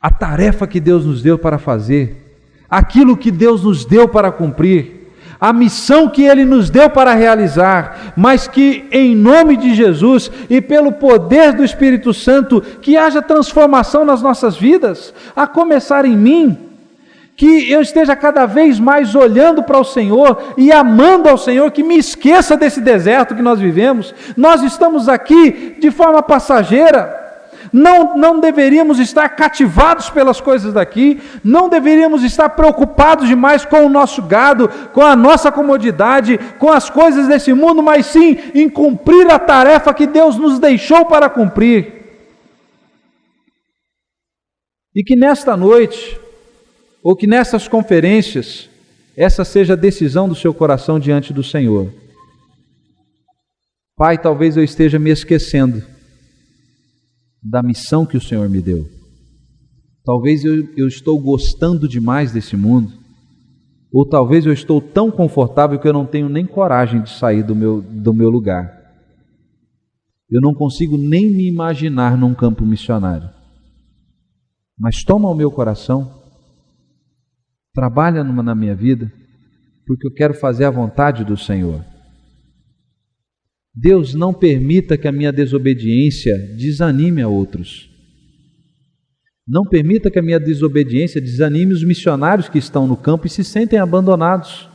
a tarefa que Deus nos deu para fazer, aquilo que Deus nos deu para cumprir, a missão que Ele nos deu para realizar, mas que em nome de Jesus e pelo poder do Espírito Santo, que haja transformação nas nossas vidas, a começar em mim, que eu esteja cada vez mais olhando para o Senhor e amando ao Senhor, que me esqueça desse deserto que nós vivemos. Nós estamos aqui de forma passageira. Não deveríamos estar cativados pelas coisas daqui, não deveríamos estar preocupados demais com o nosso gado, com a nossa comodidade, com as coisas desse mundo, mas sim em cumprir a tarefa que Deus nos deixou para cumprir. E que nesta noite, ou que nessas conferências, essa seja a decisão do seu coração diante do Senhor. Pai, talvez eu esteja me esquecendo da missão que o Senhor me deu. Talvez eu estou gostando demais desse mundo, ou talvez eu estou tão confortável que eu não tenho nem coragem de sair do meu lugar. Eu não consigo nem me imaginar num campo missionário. Mas toma o meu coração, trabalha na minha vida, porque eu quero fazer a vontade do Senhor. Deus, não permita que a minha desobediência desanime a outros. Não permita que a minha desobediência desanime os missionários que estão no campo e se sentem abandonados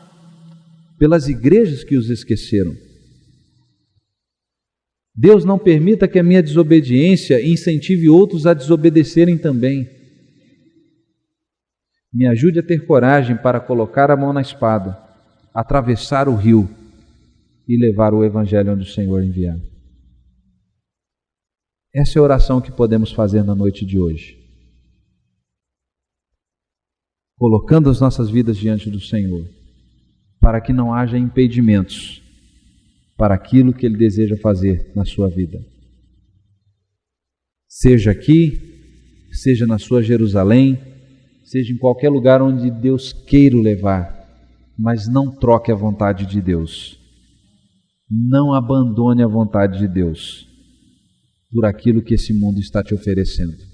pelas igrejas que os esqueceram. Deus, não permita que a minha desobediência incentive outros a desobedecerem também. Me ajude a ter coragem para colocar a mão na espada, atravessar o rio e levar o Evangelho onde o Senhor enviar. Essa é a oração que podemos fazer na noite de hoje. Colocando as nossas vidas diante do Senhor, para que não haja impedimentos para aquilo que Ele deseja fazer na sua vida. Seja aqui, seja na sua Jerusalém, seja em qualquer lugar onde Deus queira o levar, mas não troque a vontade de Deus. Não abandone a vontade de Deus por aquilo que esse mundo está te oferecendo.